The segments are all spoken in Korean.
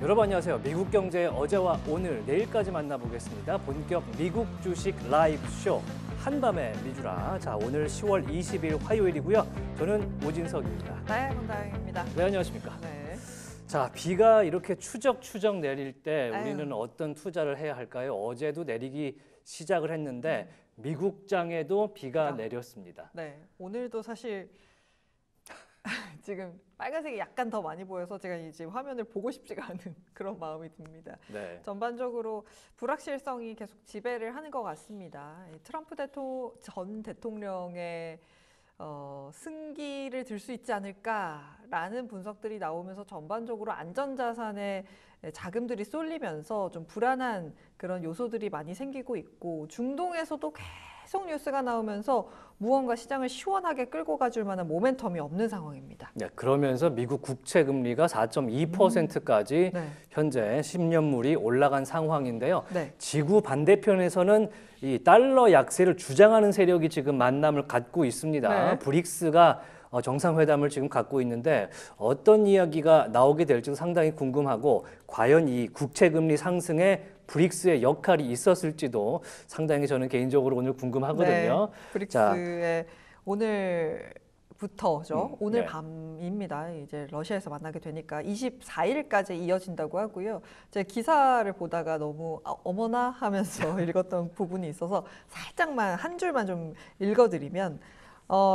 여러분 안녕하세요. 미국 경제의 어제와 오늘, 내일까지 만나보겠습니다. 본격 미국 주식 라이브 쇼 한밤의 미주라. 자, 오늘 10월 20일 화요일이고요. 저는 오진석입니다. 네, 권다영입니다. 네, 안녕하십니까. 네. 자, 비가 이렇게 추적추적 내릴 때 우리는 아유. 어떤 투자를 해야 할까요? 어제도 내리기 시작을 했는데 미국장에도 비가 내렸습니다. 네, 오늘도 사실 지금 빨간색이 약간 더 많이 보여서 제가 이제 화면을 보고 싶지가 않은 그런 마음이 듭니다. 네. 전반적으로 불확실성이 계속 지배를 하는 것 같습니다. 트럼프 전 대통령의 승기를 들 수 있지 않을까라는 분석들이 나오면서 전반적으로 안전자산에 자금들이 쏠리면서 좀 불안한 그런 요소들이 많이 생기고 있고, 중동에서도 계속 뉴스가 나오면서 무언가 시장을 시원하게 끌고 가줄 만한 모멘텀이 없는 상황입니다. 네, 그러면서 미국 국채 금리가 4.2%까지 네. 현재 10년물이 올라간 상황인데요. 네. 지구 반대편에서는 이 달러 약세를 주장하는 세력이 지금 만남을 갖고 있습니다. 네. 브릭스가 정상회담을 지금 갖고 있는데 어떤 이야기가 나오게 될지도 상당히 궁금하고, 과연 이 국채 금리 상승에 브릭스의 역할이 있었을지도 상당히 저는 개인적으로 오늘 궁금하거든요. 네. 브릭스의 오늘부터죠. 오늘 네. 밤입니다. 이제 러시아에서 만나게 되니까 24일까지 이어진다고 하고요. 제 기사를 보다가 너무 어머나 하면서 읽었던 부분이 있어서 살짝만 한 줄만 좀 읽어드리면,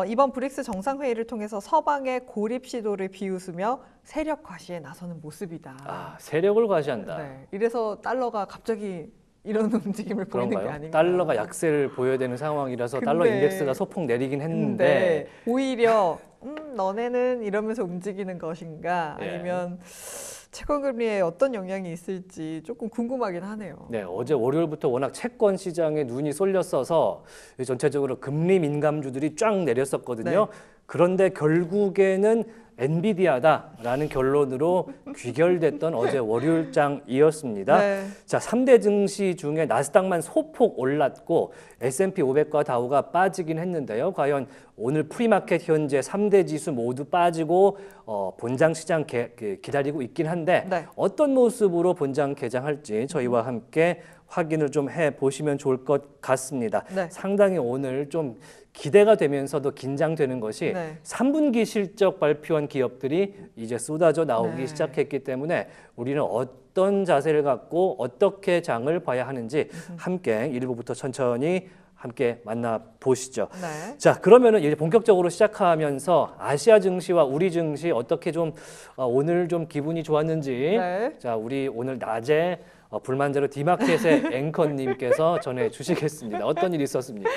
이번 브릭스 정상회의를 통해서 서방의 고립 시도를 비웃으며 세력 과시에 나서는 모습이다. 아, 세력을 과시한다. 네. 이래서 달러가 갑자기 이런 움직임을 보이는 게 그런가요? 아닌가. 달러가 약세를 보여야 되는 상황이라서 달러 근데- 인덱스가 소폭 내리긴 했는데 오히려 너네는 이러면서 움직이는 것인가, 예. 아니면 채권금리에 어떤 영향이 있을지 조금 궁금하긴 하네요. 네, 어제 월요일부터 워낙 채권 시장에 눈이 쏠렸어서 전체적으로 금리 민감주들이 쫙 내렸었거든요. 네. 그런데 결국에는 엔비디아다라는 결론으로 귀결됐던 어제 월요일장이었습니다. 네. 자, 3대 증시 중에 나스닥만 소폭 올랐고 S&P 500과 다우가 빠지긴 했는데요. 과연 오늘 프리마켓 현재 3대 지수 모두 빠지고 본장 시장 기다리고 있긴 한데 네. 어떤 모습으로 본장 개장할지 저희와 함께 확인을 좀 해보시면 좋을 것 같습니다. 네. 상당히 오늘 좀 기대가 되면서도 긴장되는 것이 네. 3분기 실적 발표한 기업들이 이제 쏟아져 나오기 네. 시작했기 때문에 우리는 어떤 자세를 갖고 어떻게 장을 봐야 하는지 함께 1부부터 천천히 함께 만나보시죠. 네. 자, 그러면은 이제 본격적으로 시작하면서 아시아 증시와 우리 증시 어떻게 좀 오늘 좀 기분이 좋았는지 네. 자, 우리 오늘 낮에 불만제로 디마켓의 앵커님께서 전해 주시겠습니다. 어떤 일이 있었습니까?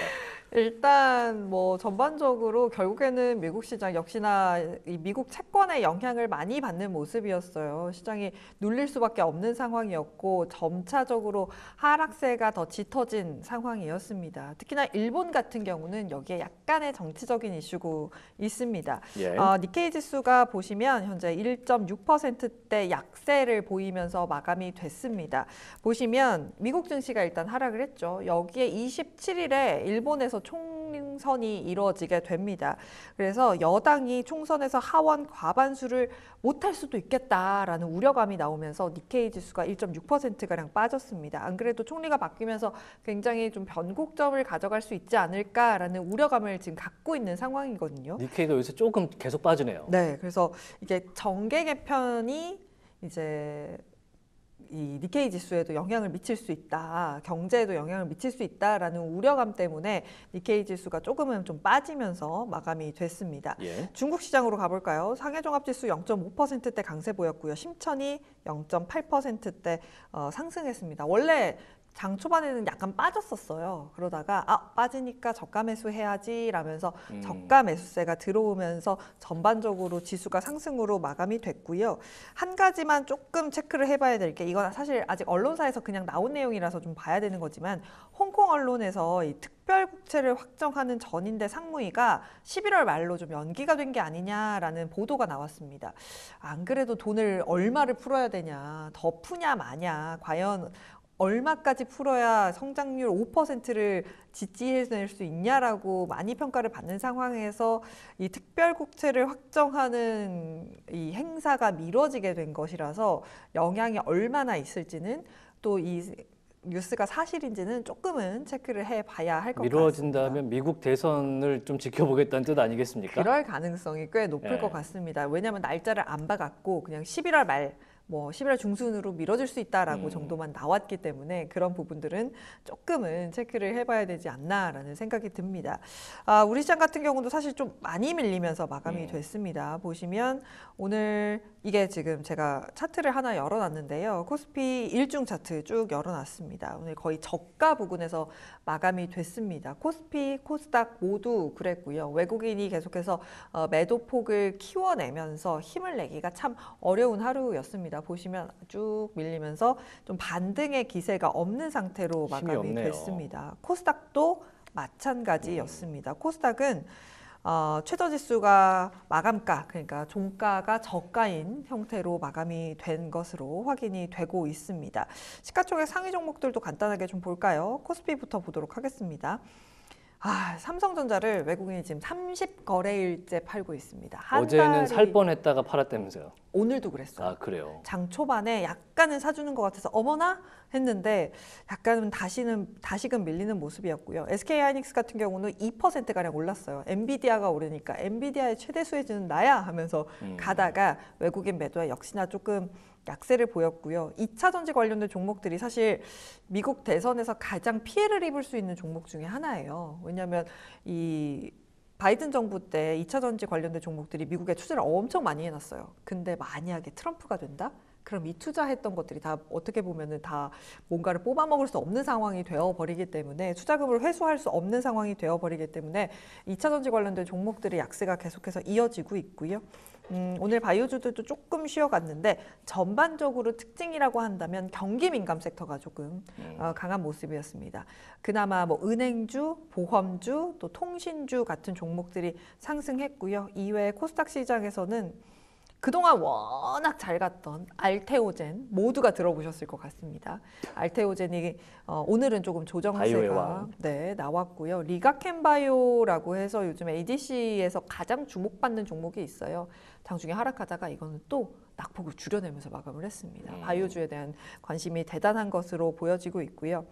일단 뭐 전반적으로 결국에는 미국 시장 역시나 이 미국 채권의 영향을 많이 받는 모습이었어요. 시장이 눌릴 수밖에 없는 상황이었고 점차적으로 하락세가 더 짙어진 상황이었습니다. 특히나 일본 같은 경우는 여기에 약간의 정치적인 이슈고 있습니다. 예. 니케이 지수가 보시면 현재 1.6%대 약세를 보이면서 마감이 됐습니다. 보시면 미국 증시가 일단 하락을 했죠. 여기에 27일에 일본에서 총선이 이루어지게 됩니다. 그래서 여당이 총선에서 하원 과반수를 못할 수도 있겠다라는 우려감이 나오면서 니케이 지수가 1.6%가량 빠졌습니다. 안 그래도 총리가 바뀌면서 굉장히 좀 변곡점을 가져갈 수 있지 않을까라는 우려감을 지금 갖고 있는 상황이거든요. 니케이도 요새 조금 계속 빠지네요. 네, 그래서 이게 정계 개편이 이제 이 니케이 지수에도 영향을 미칠 수 있다, 경제에도 영향을 미칠 수 있다라는 우려감 때문에 니케이 지수가 조금은 좀 빠지면서 마감이 됐습니다. 예. 중국 시장으로 가볼까요? 상해종합지수 0.5%대 강세 보였고요. 심천이 0.8%대 상승했습니다. 원래 장 초반에는 약간 빠졌었어요. 그러다가 빠지니까 저가 매수 해야지 라면서 저가 매수세가 들어오면서 전반적으로 지수가 상승으로 마감이 됐고요. 한 가지만 조금 체크를 해봐야 될 게, 이건 사실 아직 언론사에서 그냥 나온 내용이라서 좀 봐야 되는 거지만, 홍콩 언론에서 이 특별국채를 확정하는 전인대 상무위가 11월 말로 좀 연기가 된 게 아니냐라는 보도가 나왔습니다. 안 그래도 돈을 얼마를 풀어야 되냐, 더 푸냐 마냐, 과연 얼마까지 풀어야 성장률 5%를 지지해낼 수 있냐라고 많이 평가를 받는 상황에서 이 특별국채를 확정하는 이 행사가 미뤄지게 된 것이라서 영향이 얼마나 있을지는 또 이 뉴스가 사실인지는 조금은 체크를 해봐야 할 것 같습니다. 미뤄진다면 미국 대선을 좀 지켜보겠다는 뜻 아니겠습니까? 그럴 가능성이 꽤 높을 네. 것 같습니다. 왜냐하면 날짜를 안 박았고 그냥 11월 말, 뭐 11월 중순으로 미뤄질 수 있다라고 정도만 나왔기 때문에 그런 부분들은 조금은 체크를 해봐야 되지 않나라는 생각이 듭니다. 우리 시장 같은 경우도 사실 좀 많이 밀리면서 마감이 됐습니다. 보시면 오늘 이게 지금 제가 차트를 하나 열어놨는데요. 코스피 일중 차트 쭉 열어놨습니다. 오늘 거의 저가 부근에서 마감이 됐습니다. 코스피, 코스닥 모두 그랬고요. 외국인이 계속해서 매도폭을 키워내면서 힘을 내기가 참 어려운 하루였습니다. 보시면 쭉 밀리면서 좀 반등의 기세가 없는 상태로 마감이 없네요. 됐습니다. 코스닥도 마찬가지였습니다. 코스닥은 최저지수가 마감가, 그러니까 종가가 저가인 형태로 마감이 된 것으로 확인이 되고 있습니다. 시가총액 상위 종목들도 간단하게 좀 볼까요? 코스피부터 보도록 하겠습니다. 삼성전자를 외국인이 지금 30거래일째 팔고 있습니다. 어제는 살 뻔했다가 팔았다면서요. 오늘도 그랬어요. 아, 그래요? 장 초반에 약간은 사주는 것 같아서 어머나 했는데 약간은 다시금 밀리는 모습이었고요. SK하이닉스 같은 경우는 2%가량 올랐어요. 엔비디아가 오르니까 엔비디아의 최대 수혜주는 나야 하면서 가다가 외국인 매도에 역시나 조금 약세를 보였고요. 2차 전지 관련된 종목들이 사실 미국 대선에서 가장 피해를 입을 수 있는 종목 중에 하나예요. 왜냐하면 이 바이든 정부 때 2차 전지 관련된 종목들이 미국에 투자를 엄청 많이 해놨어요. 근데 만약에 트럼프가 된다? 그럼 이 투자했던 것들이 다 어떻게 보면은 다 뭔가를 뽑아먹을 수 없는 상황이 되어버리기 때문에 투자금을 회수할 수 없는 상황이 되어버리기 때문에 2차 전지 관련된 종목들의 약세가 계속해서 이어지고 있고요. 오늘 바이오주들도 조금 쉬어갔는데 전반적으로 특징이라고 한다면 경기 민감 섹터가 조금 강한 모습이었습니다. 그나마 뭐 은행주, 보험주, 또 통신주 같은 종목들이 상승했고요. 이외에 코스닥 시장에서는 그동안 워낙 잘 갔던 알테오젠 모두가 들어보셨을 것 같습니다. 알테오젠이 오늘은 조금 조정세가 나왔고요. 리가켄바이오라고 해서 요즘 ADC에서 가장 주목받는 종목이 있어요. 장중에 하락하다가 이거는 또 낙폭을 줄여내면서 마감을 했습니다. 바이오주에 대한 관심이 대단한 것으로 보여지고 있고요.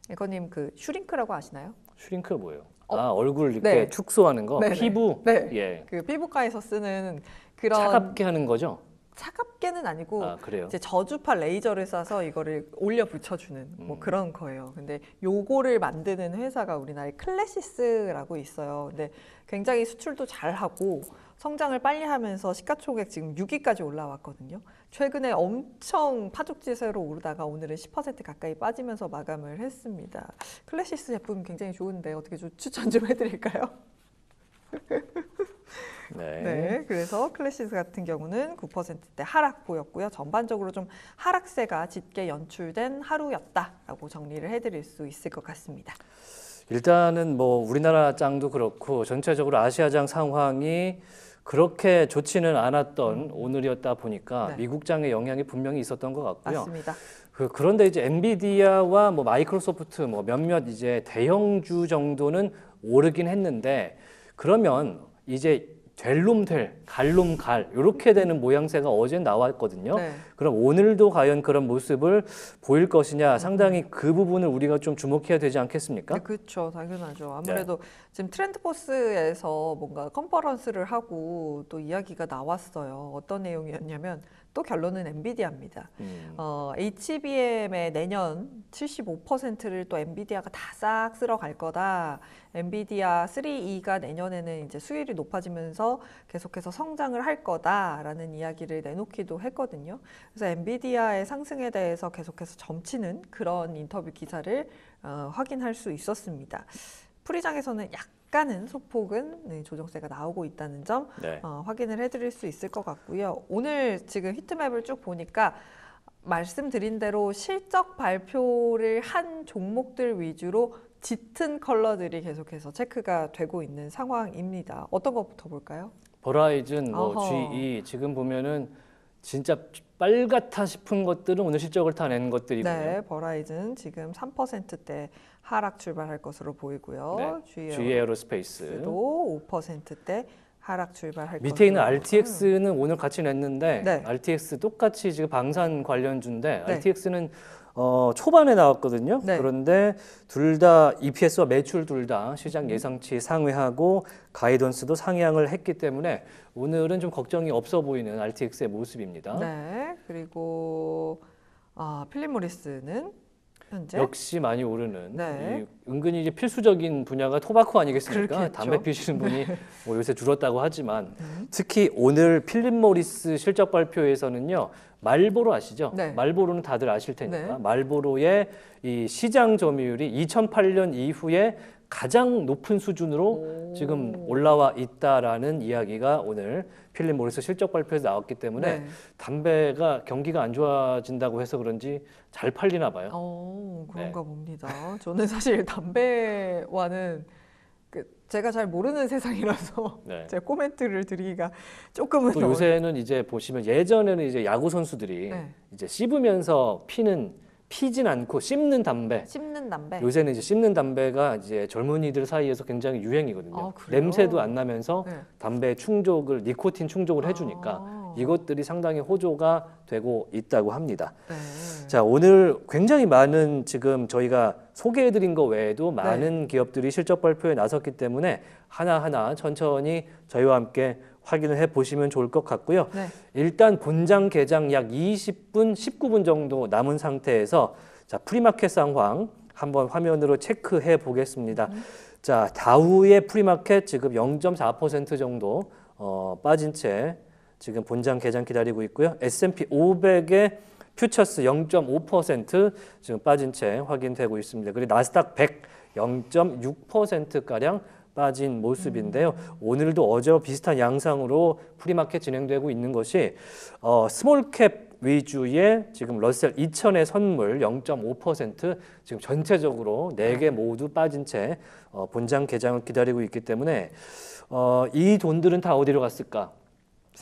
에거님 그 슈링크라고 아시나요? 슈링크 뭐예요? 얼굴 이렇게 축소하는 거? 네네. 피부? 네. 예. 그 피부과에서 쓰는 그런 차갑게 하는 거죠? 차갑게는 아니고 그래요? 이제 저주파 레이저를 쏴서 이거를 올려 붙여주는 뭐 그런 거예요. 근데 요거를 만드는 회사가 우리나라에 클래시스라고 있어요. 근데 굉장히 수출도 잘하고 성장을 빨리 하면서 시가총액 지금 6위까지 올라왔거든요. 최근에 엄청 파죽지세로 오르다가 오늘은 10% 가까이 빠지면서 마감을 했습니다. 클래시스 제품 굉장히 좋은데 어떻게 좀 추천 좀 해드릴까요? 네, 그래서 클래시스 같은 경우는 9%대 하락 보였고요. 전반적으로 좀 하락세가 짙게 연출된 하루였다라고 정리를 해드릴 수 있을 것 같습니다. 일단은 뭐 우리나라 장도 그렇고 전체적으로 아시아장 상황이 그렇게 좋지는 않았던 오늘이었다 보니까 미국 장의 영향이 분명히 있었던 것 같고요. 맞습니다. 그런데 이제 엔비디아와 뭐 마이크로소프트 뭐 몇몇 이제 대형주 정도는 오르긴 했는데 그러면 이제 될 놈 될, 갈 놈 갈 이렇게 되는 모양새가 어제 나왔거든요. 그럼 오늘도 과연 그런 모습을 보일 것이냐 상당히 그 부분을 우리가 좀 주목해야 되지 않겠습니까? 네, 그렇죠. 당연하죠. 아무래도 지금 트렌드포스에서 뭔가 컨퍼런스를 하고 또 이야기가 나왔어요. 어떤 내용이었냐면 또 결론은 엔비디아입니다. HBM의 내년 75%를 또 엔비디아가 다 싹 쓸어갈 거다. 엔비디아 3E가 내년에는 이제 수율이 높아지면서 계속해서 성장을 할 거다라는 이야기를 내놓기도 했거든요. 그래서 엔비디아의 상승에 대해서 계속해서 점치는 그런 인터뷰 기사를 확인할 수 있었습니다. 풀이장에서는 약간은 소폭은 조정세가 나오고 있다는 점 확인을 해드릴 수 있을 것 같고요. 오늘 지금 히트맵을 쭉 보니까 말씀드린 대로 실적 발표를 한 종목들 위주로 짙은 컬러들이 계속해서 체크가 되고 있는 상황입니다. 어떤 것부터 볼까요? 버라이즌, 뭐 GE 지금 보면은 진짜 빨갛다 싶은 것들은 오늘 실적을 다 낸 것들이고요. 네, 버라이즌 지금 3%대 하락 출발할 것으로 보이고요. 네, GE 에어로스페이스도 도 5%대 하락 출발할 밑에 있는 것으로. RTX는 오늘 같이 냈는데 네. RTX 똑같이 지금 방산 관련주인데 네. RTX는 초반에 나왔거든요. 네. 그런데 둘 다 EPS와 매출 둘 다 시장 예상치 상회하고 가이던스도 상향을 했기 때문에 오늘은 좀 걱정이 없어 보이는 RTX의 모습입니다. 네, 그리고 필립 모리스는 현재 역시 많이 오르는 네. 은근히 이제 필수적인 분야가 토바코 아니겠습니까? 그렇겠죠. 담배 피시는 분이 뭐 요새 줄었다고 하지만 특히 오늘 필립 모리스 실적 발표에서는요. 말보로 아시죠? 네. 말보로는 다들 아실 테니까 네. 말보로의 이 시장 점유율이 2008년 이후에 가장 높은 수준으로 지금 올라와 있다라는 이야기가 오늘 필립 모리스 실적 발표에서 나왔기 때문에 네. 담배가 경기가 안 좋아진다고 해서 그런지 잘 팔리나 봐요. 그런가 봅니다. 저는 사실 담배와는 제가 잘 모르는 세상이라서 네. 제 코멘트를 드리기가 조금은 또 요새는 이제 보시면 예전에는 이제 야구 선수들이 네. 이제 씹으면서 피진 않고 씹는 담배. 씹는 담배. 요새는 이제 씹는 담배가 이제 젊은이들 사이에서 굉장히 유행이거든요. 그래요? 냄새도 안 나면서 네. 담배 충족을 니코틴 충족을 해주니까 이것들이 상당히 호조가 되고 있다고 합니다. 네. 자, 오늘 굉장히 많은 지금 저희가 소개해드린 거 외에도 많은 기업들이 실적 발표에 나섰기 때문에 하나하나 천천히 저희와 함께 확인을 해보시면 좋을 것 같고요. 네. 일단 본장 개장 약 20분, 19분 정도 남은 상태에서 자, 프리마켓 상황 한번 화면으로 체크해 보겠습니다. 자, 다우의 프리마켓 지금 0.4% 정도 빠진 채 지금 본장 개장 기다리고 있고요. S&P 500의 퓨처스 0.5% 지금 빠진 채 확인되고 있습니다. 그리고 나스닥 100 0.6%가량 빠진 모습인데요. 오늘도 어제와 비슷한 양상으로 프리마켓 진행되고 있는 것이 스몰캡 위주의 지금 러셀 2000의 선물 0.5% 지금 전체적으로 4개 모두 빠진 채 본장 개장을 기다리고 있기 때문에 이 돈들은 다 어디로 갔을까?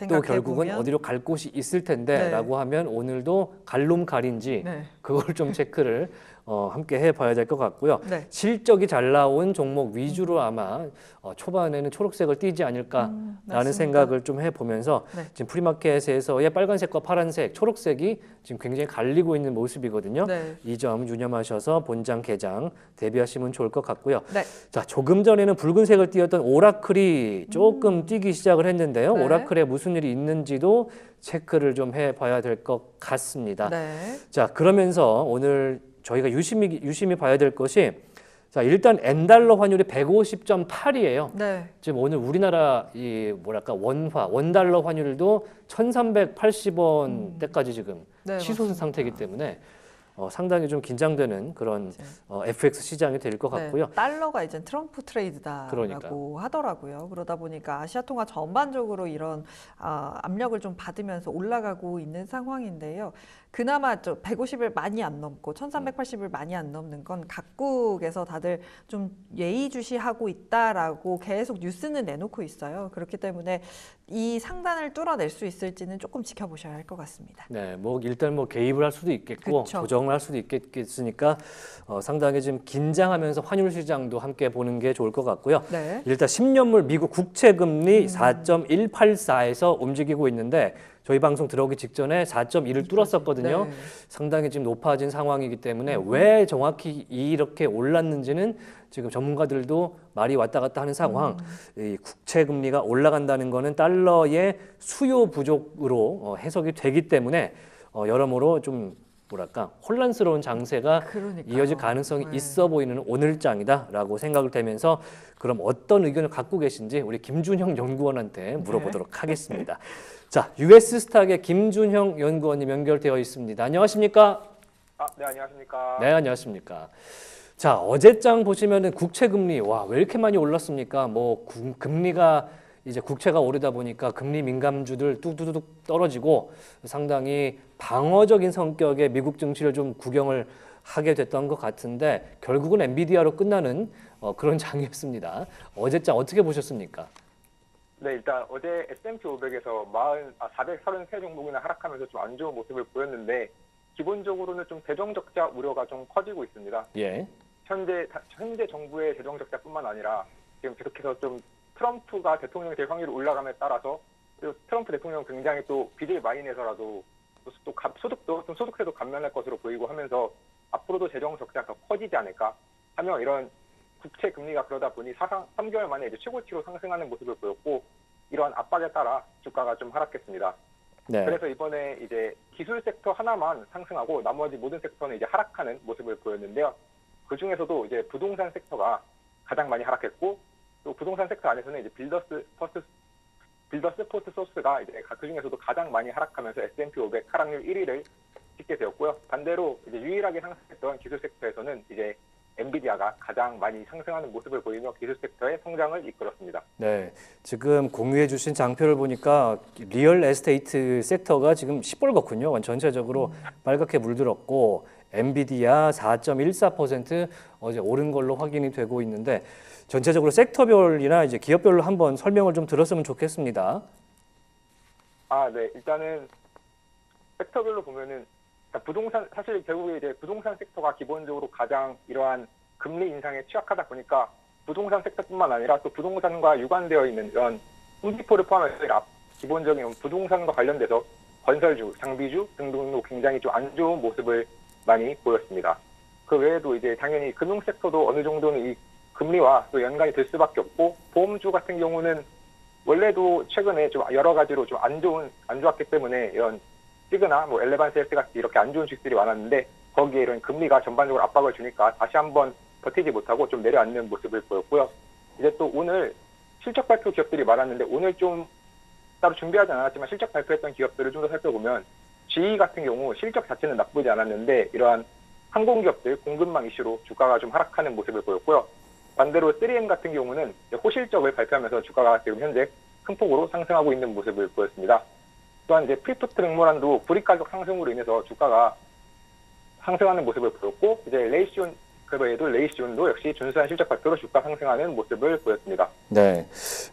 또 결국은 어디로 갈 곳이 있을 텐데 라고 하면 오늘도 갈롬갈인지 네. 그걸 좀 체크를 함께 해봐야 될 것 같고요. 네. 실적이 잘 나온 종목 위주로 아마 초반에는 초록색을 띠지 않을까라는 맞습니다. 생각을 좀 해보면서 네. 지금 프리마켓에서의 빨간색과 파란색, 초록색이 지금 굉장히 갈리고 있는 모습이거든요. 네. 이 점 유념하셔서 본장 개장 대비하시면 좋을 것 같고요. 네. 자, 조금 전에는 붉은색을 띄었던 오라클이 조금 뛰기 시작을 했는데요. 네. 오라클에 무슨 일이 있는지도 체크를 좀 해봐야 될 것 같습니다. 네. 자, 그러면서 오늘 저희가 유심히 봐야 될 것이 자, 일단 엔달러 환율이 150.8이에요. 네. 지금 오늘 우리나라 이 뭐랄까 원달러 환율도 1,380원대까지 지금 네, 치솟은 맞습니다. 상태이기 때문에 상당히 좀 긴장되는 그런 FX 시장이 될 것 같고요. 네, 달러가 이제 트럼프 트레이드다라고 그러니까. 하더라고요. 그러다 보니까 아시아 통화 전반적으로 이런 압력을 좀 받으면서 올라가고 있는 상황인데요. 그나마 150을 많이 안 넘고 1380을 많이 안 넘는 건 각국에서 다들 좀 예의주시하고 있다라고 계속 뉴스는 내놓고 있어요. 그렇기 때문에 이 상단을 뚫어낼 수 있을지는 조금 지켜보셔야 할 것 같습니다. 네, 뭐 일단 뭐 개입을 할 수도 있겠고 그쵸. 조정을 할 수도 있겠으니까 상당히 지금 긴장하면서 환율 시장도 함께 보는 게 좋을 것 같고요. 네. 일단 10년물 미국 국채 금리 4.184에서 움직이고 있는데 저희 방송 들어오기 직전에 4.1을 뚫었었거든요. 네. 상당히 지금 높아진 상황이기 때문에 왜 정확히 이렇게 올랐는지는 지금 전문가들도 말이 왔다 갔다 하는 상황. 이 국채 금리가 올라간다는 거는 달러의 수요 부족으로 해석이 되기 때문에 여러모로 좀 뭐랄까 혼란스러운 장세가 그러니까요. 이어질 가능성이 네. 있어 보이는 오늘장이다라고 생각을 되면서 그럼 어떤 의견을 갖고 계신지 우리 김준형 연구원한테 물어보도록 하겠습니다. 자, US 스탁의 김준형 연구원님 연결되어 있습니다. 안녕하십니까? 네, 안녕하십니까? 네, 안녕하십니까? 자, 어제장 보시면은 국채 금리 왜 이렇게 많이 올랐습니까? 뭐 금리가 이제 국채가 오르다 보니까 금리 민감주들 뚝뚝뚝 떨어지고 상당히 방어적인 성격의 미국 증시를 좀 구경을 하게 됐던 것 같은데 결국은 엔비디아로 끝나는 그런 장이었습니다. 어제장 어떻게 보셨습니까? 네, 네, 일단 어제 S&P 500에서 433 종목이나 하락하면서 좀 안 좋은 모습을 보였는데 기본적으로는 좀 재정 적자 우려가 좀 커지고 있습니다. 예. 현재 정부의 재정 적자뿐만 아니라 지금 계속해서 좀 트럼프가 대통령이 될 확률이 올라감에 따라서 그리고 트럼프 대통령 굉장히 또 빚을 많이 내서라도 소득도 좀 소득세도 감면할 것으로 보이고 하면서 앞으로도 재정 적자가 더 커지지 않을까 하며 이런 국채 금리가 그러다 보니 사상 3개월 만에 이제 최고치로 상승하는 모습을 보였고 이러한 압박에 따라 주가가 좀 하락했습니다. 네. 그래서 이번에 이제 기술 섹터 하나만 상승하고 나머지 모든 섹터는 이제 하락하는 모습을 보였는데요. 그 중에서도 이제 부동산 섹터가 가장 많이 하락했고 또 부동산 섹터 안에서는 이제 빌더스 포트 소스가 이제 그 중에서도 가장 많이 하락하면서 S&P 500 하락률 1위를 찍게 되었고요. 반대로 이제 유일하게 상승했던 기술 섹터에서는 이제 엔비디아가 가장 많이 상승하는 모습을 보이며 기술 섹터의 성장을 이끌었습니다. 네, 지금 공유해 주신 장표를 보니까 리얼 에스테이트 섹터가 지금 시뻘겋군요. 전체적으로 빨갛게 물들었고 엔비디아 4.14% 어제 오른 걸로 확인이 되고 있는데 전체적으로 섹터별이나 이제 기업별로 한번 설명을 좀 들었으면 좋겠습니다. 네, 일단은 섹터별로 보면은 사실 결국에 이제 부동산 섹터가 기본적으로 가장 이러한 금리 인상에 취약하다 보니까 부동산 섹터뿐만 아니라 또 부동산과 유관되어 있는 이런 홈디포를 포함해서 기본적인 부동산과 관련돼서 건설주, 장비주 등등도 굉장히 좀 안 좋은 모습을 많이 보였습니다. 그 외에도 이제 당연히 금융 섹터도 어느 정도는 이 금리와 또 연관이 될 수밖에 없고 보험주 같은 경우는 원래도 최근에 좀 여러 가지로 좀 안 좋았기 때문에 이런 시그나 엘레반스 헬스 같이 이렇게 안 좋은 주식들이 많았는데 거기에 이런 금리가 전반적으로 압박을 주니까 다시 한번 버티지 못하고 좀 내려앉는 모습을 보였고요. 이제 또 오늘 실적 발표 기업들이 많았는데 오늘 좀 따로 준비하지 않았지만 실적 발표했던 기업들을 좀 더 살펴보면 GE 같은 경우 실적 자체는 나쁘지 않았는데 이러한 항공기업들 공급망 이슈로 주가가 좀 하락하는 모습을 보였고요. 반대로 3M 같은 경우는 호실적을 발표하면서 주가가 지금 현재 큰 폭으로 상승하고 있는 모습을 보였습니다. 또한 이제 프리푸트 맥모란도 불익 가격 상승으로 인해서 주가가 상승하는 모습을 보였고 이제 레이시온 그 외에도 레이시온도 역시 준수한 실적 발표로 주가 상승하는 모습을 보였습니다. 네,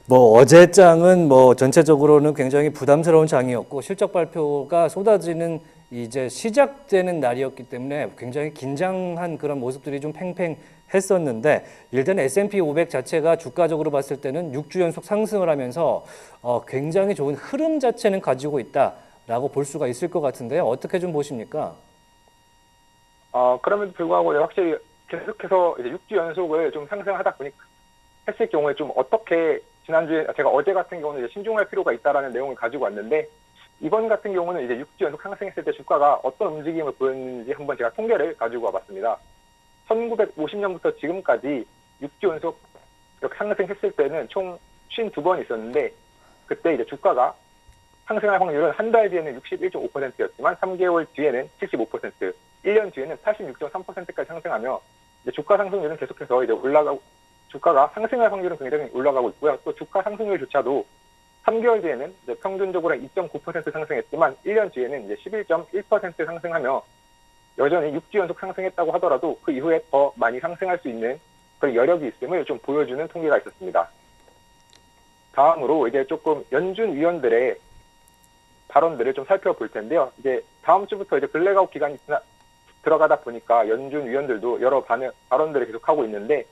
어제 장은 전체적으로는 굉장히 부담스러운 장이었고 실적 발표가 쏟아지는 이제 시작되는 날이었기 때문에 굉장히 긴장한 그런 모습들이 좀 팽팽했었는데 일단 S&P 500 자체가 주가적으로 봤을 때는 6주 연속 상승을 하면서 굉장히 좋은 흐름 자체는 가지고 있다라고 볼 수가 있을 것 같은데요. 어떻게 좀 보십니까? 그럼에도 불구하고 확실히 계속해서 이제 6주 연속을 좀 상승하다 보니까 했을 경우에 좀 어떻게 지난주에 제가 어제 같은 경우는 이제 신중할 필요가 있다라는 내용을 가지고 왔는데 이번 같은 경우는 이제 6주 연속 상승했을 때 주가가 어떤 움직임을 보였는지 한번 제가 통계를 가지고 와봤습니다. 1950년부터 지금까지 6주 연속 이렇게 상승했을 때는 총 52번 있었는데 그때 이제 주가가 상승할 확률은 한 달 뒤에는 61.5%였지만 3개월 뒤에는 75%, 1년 뒤에는 86.3%까지 상승하며 이제 주가 상승률은 계속해서 이제 주가가 상승할 확률은 굉장히 올라가고 있고요. 또 주가 상승률조차도 3개월 뒤에는 이제 평균적으로 2.9% 상승했지만 1년 뒤에는 이제 11.1% 상승하며 여전히 6주 연속 상승했다고 하더라도 그 이후에 더 많이 상승할 수 있는 그런 여력이 있음을 좀 보여주는 통계가 있었습니다. 다음으로 이제 조금 연준 위원들의 발언들을 좀 살펴볼 텐데요. 이제 다음 주부터 이제 블랙아웃 기간이 들어가다 보니까 연준 위원들도 여러 발언들을 계속하고 있는데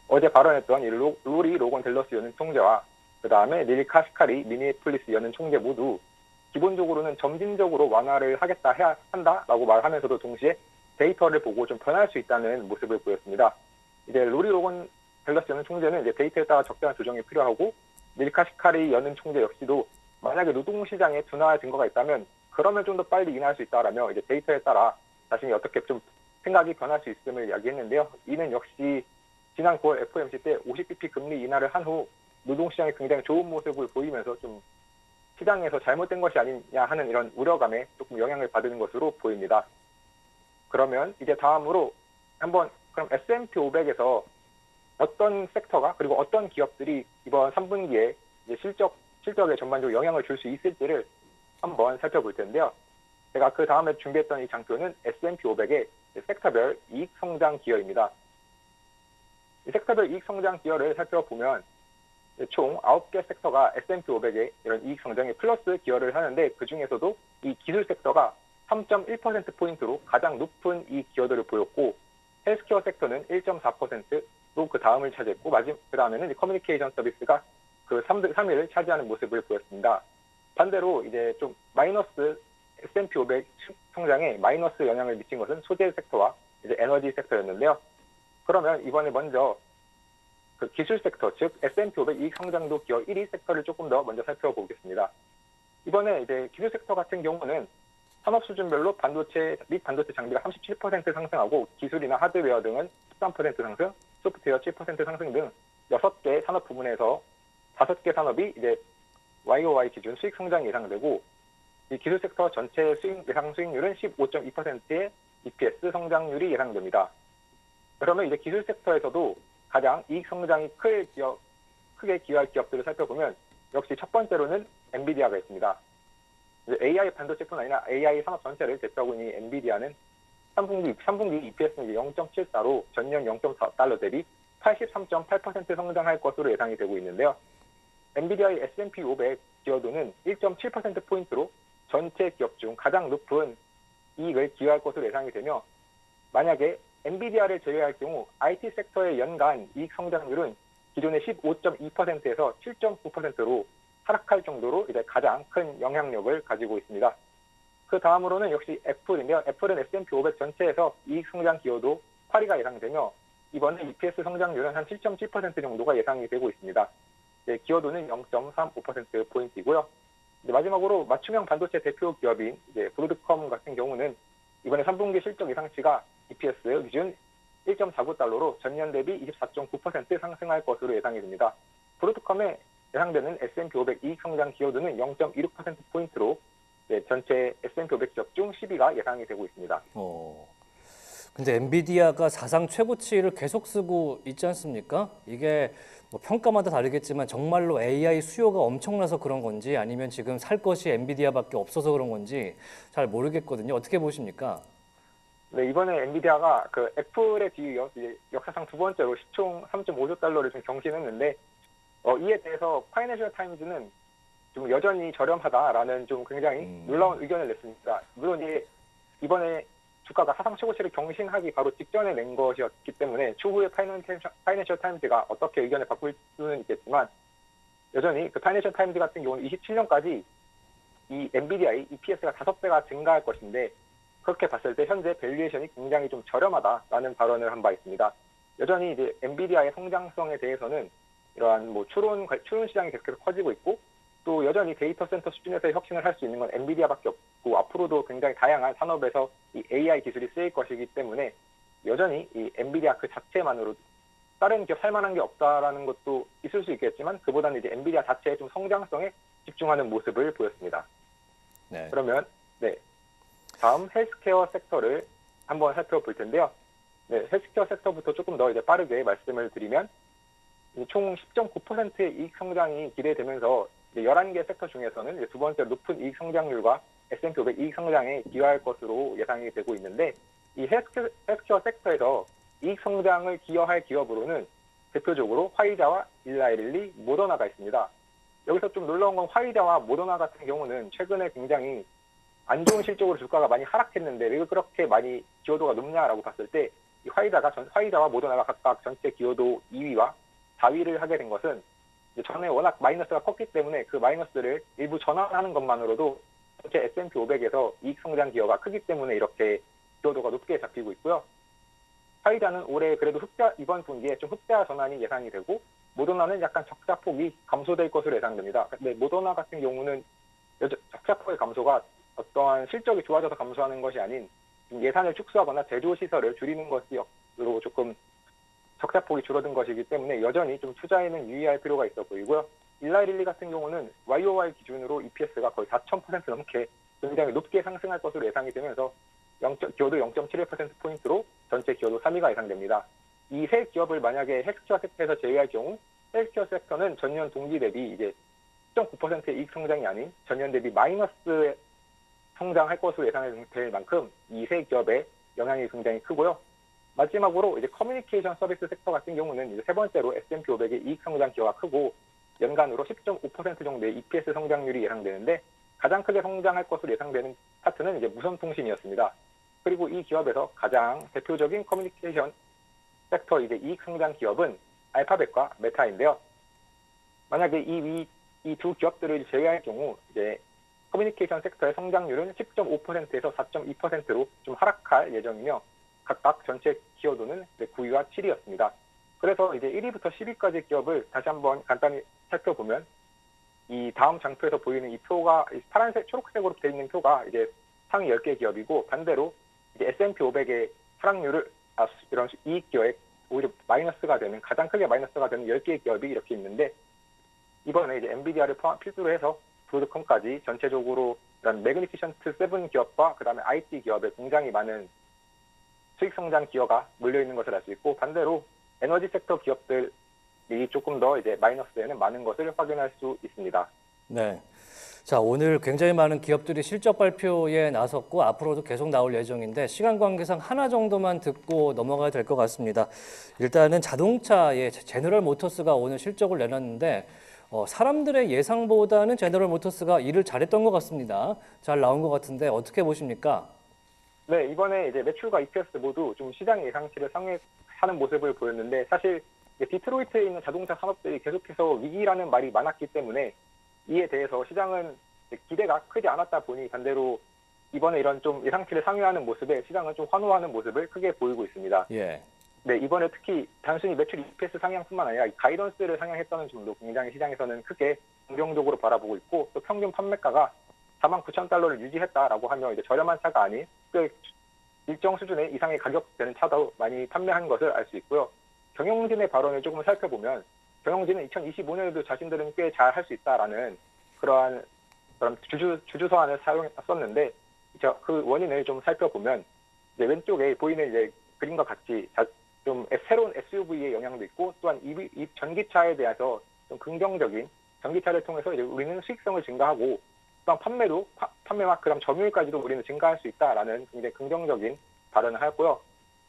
어제 발언했던 로리 로건 델러스 연은 총재와 그 다음에 닐 카시카리 미니애폴리스 연은 총재 모두 기본적으로는 점진적으로 완화를 해야 한다라고 말하면서도 동시에 데이터를 보고 좀 변할 수 있다는 모습을 보였습니다. 이제 로리 로건 델러스 연은 총재는 이제 데이터에 따라 적절한 조정이 필요하고 닐 카시카리 연은 총재 역시도 만약에 노동시장에 둔화 증거가 있다면 그러면 좀 더 빨리 인하할 수 있다라며 이제 데이터에 따라 자신이 어떻게 좀 생각이 변할 수 있음을 이야기했는데요. 이는 역시 지난 9월 FOMC 때 50bp 금리 인하를 한 후 노동시장이 굉장히 좋은 모습을 보이면서 좀 시장에서 잘못된 것이 아니냐 하는 이런 우려감에 조금 영향을 받는 것으로 보입니다. 그러면 이제 다음으로 한번 그럼 S&P 500에서 어떤 섹터가 그리고 어떤 기업들이 이번 3분기에 이제 실적에 전반적으로 영향을 줄 수 있을지를 한번 살펴볼 텐데요. 제가 그 다음에 준비했던 이 장표는 S&P 500의 섹터별 이익 성장 기여입니다. 이 섹터별 이익 성장 기여를 살펴보면 총 9개 섹터가 S&P 500의 이런 이익 성장에 플러스 기여를 하는데 그 중에서도 이 기술 섹터가 3.1%포인트로 가장 높은 이익 기여도를 보였고 헬스케어 섹터는 1.4%로 그 다음을 차지했고 그 다음에는 커뮤니케이션 서비스가 그 3위를 차지하는 모습을 보였습니다. 반대로 이제 좀 마이너스 S&P 500 성장에 마이너스 영향을 미친 것은 소재 섹터와 이제 에너지 섹터였는데요. 그러면 이번에 먼저 그 기술 섹터, 즉 S&P 500 이익 성장도 기여 1위 섹터를 조금 더 먼저 살펴보겠습니다. 이번에 이제 기술 섹터 같은 경우는 산업 수준별로 반도체 및 반도체 장비가 37% 상승하고 기술이나 하드웨어 등은 13% 상승, 소프트웨어 7% 상승 등 6개 산업 부문에서 5개 산업이 이제 YOY 기준 수익 성장이 예상되고 이 기술 섹터 전체 예상 수익률은 15.2%의 EPS 성장률이 예상됩니다. 그러면 이제 기술 섹터에서도 가장 이익 성장이 크게 기여할 기업들을 살펴보면 역시 첫 번째로는 엔비디아가 있습니다. AI 반도체뿐 아니라 AI 산업 전체를 대표하고 있는 이 엔비디아는 3분기 EPS는 0.74로 전년 0.4달러 대비 83.8% 성장할 것으로 예상이 되고 있는데요. 엔비디아의 S&P 500 기여도는 1.7%포인트로 전체 기업 중 가장 높은 이익을 기여할 것으로 예상이 되며 만약에 엔비디아를 제외할 경우 IT 섹터의 연간 이익 성장률은 기존의 15.2%에서 7.9%로 하락할 정도로 이제 가장 큰 영향력을 가지고 있습니다. 그 다음으로는 역시 애플인데요. 애플은 S&P 500 전체에서 이익 성장 기여도 8위가 예상되며 이번에 EPS 성장률은 한 7.7% 정도가 예상이 되고 있습니다. 기여도는 0.35%포인트이고요. 마지막으로 맞춤형 반도체 대표 기업인 브로드컴 같은 경우는 이번에 3분기 실적 예상치가 EPS 기준 1.49달러로 전년 대비 24.9% 상승할 것으로 예상이 됩니다. 브로드컴의 예상되는 S&P 500 이익 성장 기여도는 0.26%포인트로 전체 S&P 500 기업 중 10위가 예상이 되고 있습니다. 근데 엔비디아가 사상 최고치를 계속 쓰고 있지 않습니까? 이게 뭐 평가마다 다르겠지만 정말로 AI 수요가 엄청나서 그런 건지 아니면 지금 살 것이 엔비디아밖에 없어서 그런 건지 잘 모르겠거든요. 어떻게 보십니까? 네, 이번에 엔비디아가 그 애플에 뒤이어 역사상 두 번째로 시총 3.5조 달러를 좀 경신했는데 이에 대해서 파이낸셜 타임즈는 좀 여전히 저렴하다라는 좀 굉장히 놀라운 의견을 냈습니다. 물론 이번에 주가가 사상 최고치를 경신하기 바로 직전에 낸 것이었기 때문에 추후에 파이낸셜 타임즈가 어떻게 의견을 바꿀 수는 있겠지만 여전히 그 파이낸셜 타임즈 같은 경우는 27년까지 이 엔비디아의 EPS가 5배가 증가할 것인데 그렇게 봤을 때 현재 밸류에이션이 굉장히 좀 저렴하다라는 발언을 한 바 있습니다. 여전히 이제 엔비디아의 성장성에 대해서는 이러한 뭐 추론 시장이 계속해서 커지고 있고 또 여전히 데이터 센터 수준에서 혁신을 할 수 있는 건 엔비디아밖에 없고 앞으로도 굉장히 다양한 산업에서 이 AI 기술이 쓰일 것이기 때문에 여전히 이 엔비디아 그 자체만으로 다른 기업 할 만한 게 없다라는 것도 있을 수 있겠지만 그보다는 이제 엔비디아 자체의 좀 성장성에 집중하는 모습을 보였습니다. 네. 그러면 다음 헬스케어 sek터를 한번 살펴볼 텐데요. 헬스케어 섹터부터 조금 더 이제 빠르게 말씀을 드리면 총 10.9%의 이익 성장이 기대되면서 11개 섹터 중에서는 두 번째로 높은 이익 성장률과 S&P 500 이익 성장에 기여할 것으로 예상이 되고 있는데 이 헬스케어 섹터에서 이익 성장을 기여할 기업으로는 대표적으로 화이자와 일라이릴리, 모더나가 있습니다. 여기서 좀 놀라운 건 화이자와 모더나 같은 경우는 최근에 굉장히 안 좋은 실적으로 주가가 많이 하락했는데 왜 그렇게 많이 기여도가 높냐라고 봤을 때 이 화이자와 모더나가 각각 전체 기여도 2위와 4위를 하게 된 것은 전에 워낙 마이너스가 컸기 때문에 그 마이너스를 일부 전환하는 것만으로도 전체 S&P 500에서 이익 성장 기여가 크기 때문에 이렇게 기여도가 높게 잡히고 있고요. 화이자는 올해 그래도 이번 분기에 좀 흑자 전환이 예상이 되고 모더나는 약간 적자폭이 감소될 것으로 예상됩니다. 근데 모더나 같은 경우는 적자폭의 감소가 어떠한 실적이 좋아져서 감소하는 것이 아닌 예산을 축소하거나 제조 시설을 줄이는 것으로 조금 적자폭이 줄어든 것이기 때문에 여전히 좀 투자에는 유의할 필요가 있어 보이고요. 일라이릴리 같은 경우는 YOY 기준으로 EPS가 거의 4,000% 넘게 굉장히 높게 상승할 것으로 예상이 되면서 기여도 0.71%포인트로 전체 기여도 3위가 예상됩니다. 이 세 기업을 만약에 헬스케어 섹터에서 제외할 경우 헬스케어 섹터는 전년 동기 대비 이제 10.9%의 이익 성장이 아닌 전년 대비 마이너스 성장할 것으로 예상될 만큼 이 세 기업의 영향이 굉장히 크고요. 마지막으로 이제 커뮤니케이션 서비스 섹터 같은 경우는 이제 세 번째로 S&P 500의 이익 성장 기여가 크고 연간으로 10.5% 정도의 EPS 성장률이 예상되는데 가장 크게 성장할 것으로 예상되는 파트는 이제 무선통신이었습니다. 그리고 이 기업에서 가장 대표적인 커뮤니케이션 섹터 이제 이익 성장 기업은 알파벳과 메타인데요. 만약에 이 두 기업들을 제외할 경우 이제 커뮤니케이션 섹터의 성장률은 10.5%에서 4.2%로 좀 하락할 예정이며 각각 전체 기여도는 9위와 7위였습니다. 그래서 이제 1위부터 10위까지 기업을 다시 한번 간단히 살펴보면 이 다음 장표에서 보이는 이 표가 파란색, 초록색으로 되어 있는 표가 이제 상위 10개 기업이고 반대로 이제 S&P 500의 하락률을 이런 이익 기여액 오히려 마이너스가 되는 가장 크게 마이너스가 되는 10개의 기업이 이렇게 있는데 이번에 이제 엔비디아를 필두로 해서 브로드컴까지 전체적으로 이런 매그니피션트 7 기업과 그다음에 IT 기업에 굉장히 많은 수익 성장 기여가 몰려 있는 것을 알 수 있고 반대로 에너지 섹터 기업들이 조금 더 이제 마이너스에는 많은 것을 확인할 수 있습니다. 네. 자, 오늘 굉장히 많은 기업들이 실적 발표에 나섰고 앞으로도 계속 나올 예정인데 시간 관계상 하나 정도만 듣고 넘어가야 될 것 같습니다. 일단은 자동차의 제너럴 모터스가 오늘 실적을 내놨는데 사람들의 예상보다는 제너럴 모터스가 일을 잘했던 것 같습니다. 잘 나온 것 같은데 어떻게 보십니까? 네, 이번에 이제 매출과 EPS 모두 좀 시장 예상치를 상회하는 모습을 보였는데 사실 디트로이트에 있는 자동차 산업들이 계속해서 위기라는 말이 많았기 때문에 이에 대해서 시장은 기대가 크지 않았다 보니 반대로 이번에 이런 좀 예상치를 상회하는 모습에 시장은 좀 환호하는 모습을 크게 보이고 있습니다. 예. 네, 이번에 특히 단순히 매출 EPS 상향뿐만 아니라 가이던스를 상향했다는 점도 굉장히 시장에서는 크게 긍정적으로 바라보고 있고 또 평균 판매가가 49,000달러를 유지했다라고 하면 이제 저렴한 차가 아닌 꽤 일정 수준의 이상의 가격되는 차도 많이 판매한 것을 알 수 있고요. 경영진의 발언을 조금 살펴보면 경영진은 2025년에도 자신들은 꽤 잘 할 수 있다라는 그런 주주서안을 썼는데 그 원인을 좀 살펴보면 이제 왼쪽에 보이는 이제 그림과 같이 좀 새로운 SUV의 영향도 있고 또한 이 전기차에 대해서 좀 긍정적인 전기차를 통해서 이제 우리는 수익성을 증가하고 또한 판매와 그다음 점유율까지도 우리는 증가할 수 있다라는 굉장히 긍정적인 발언을 하였고요.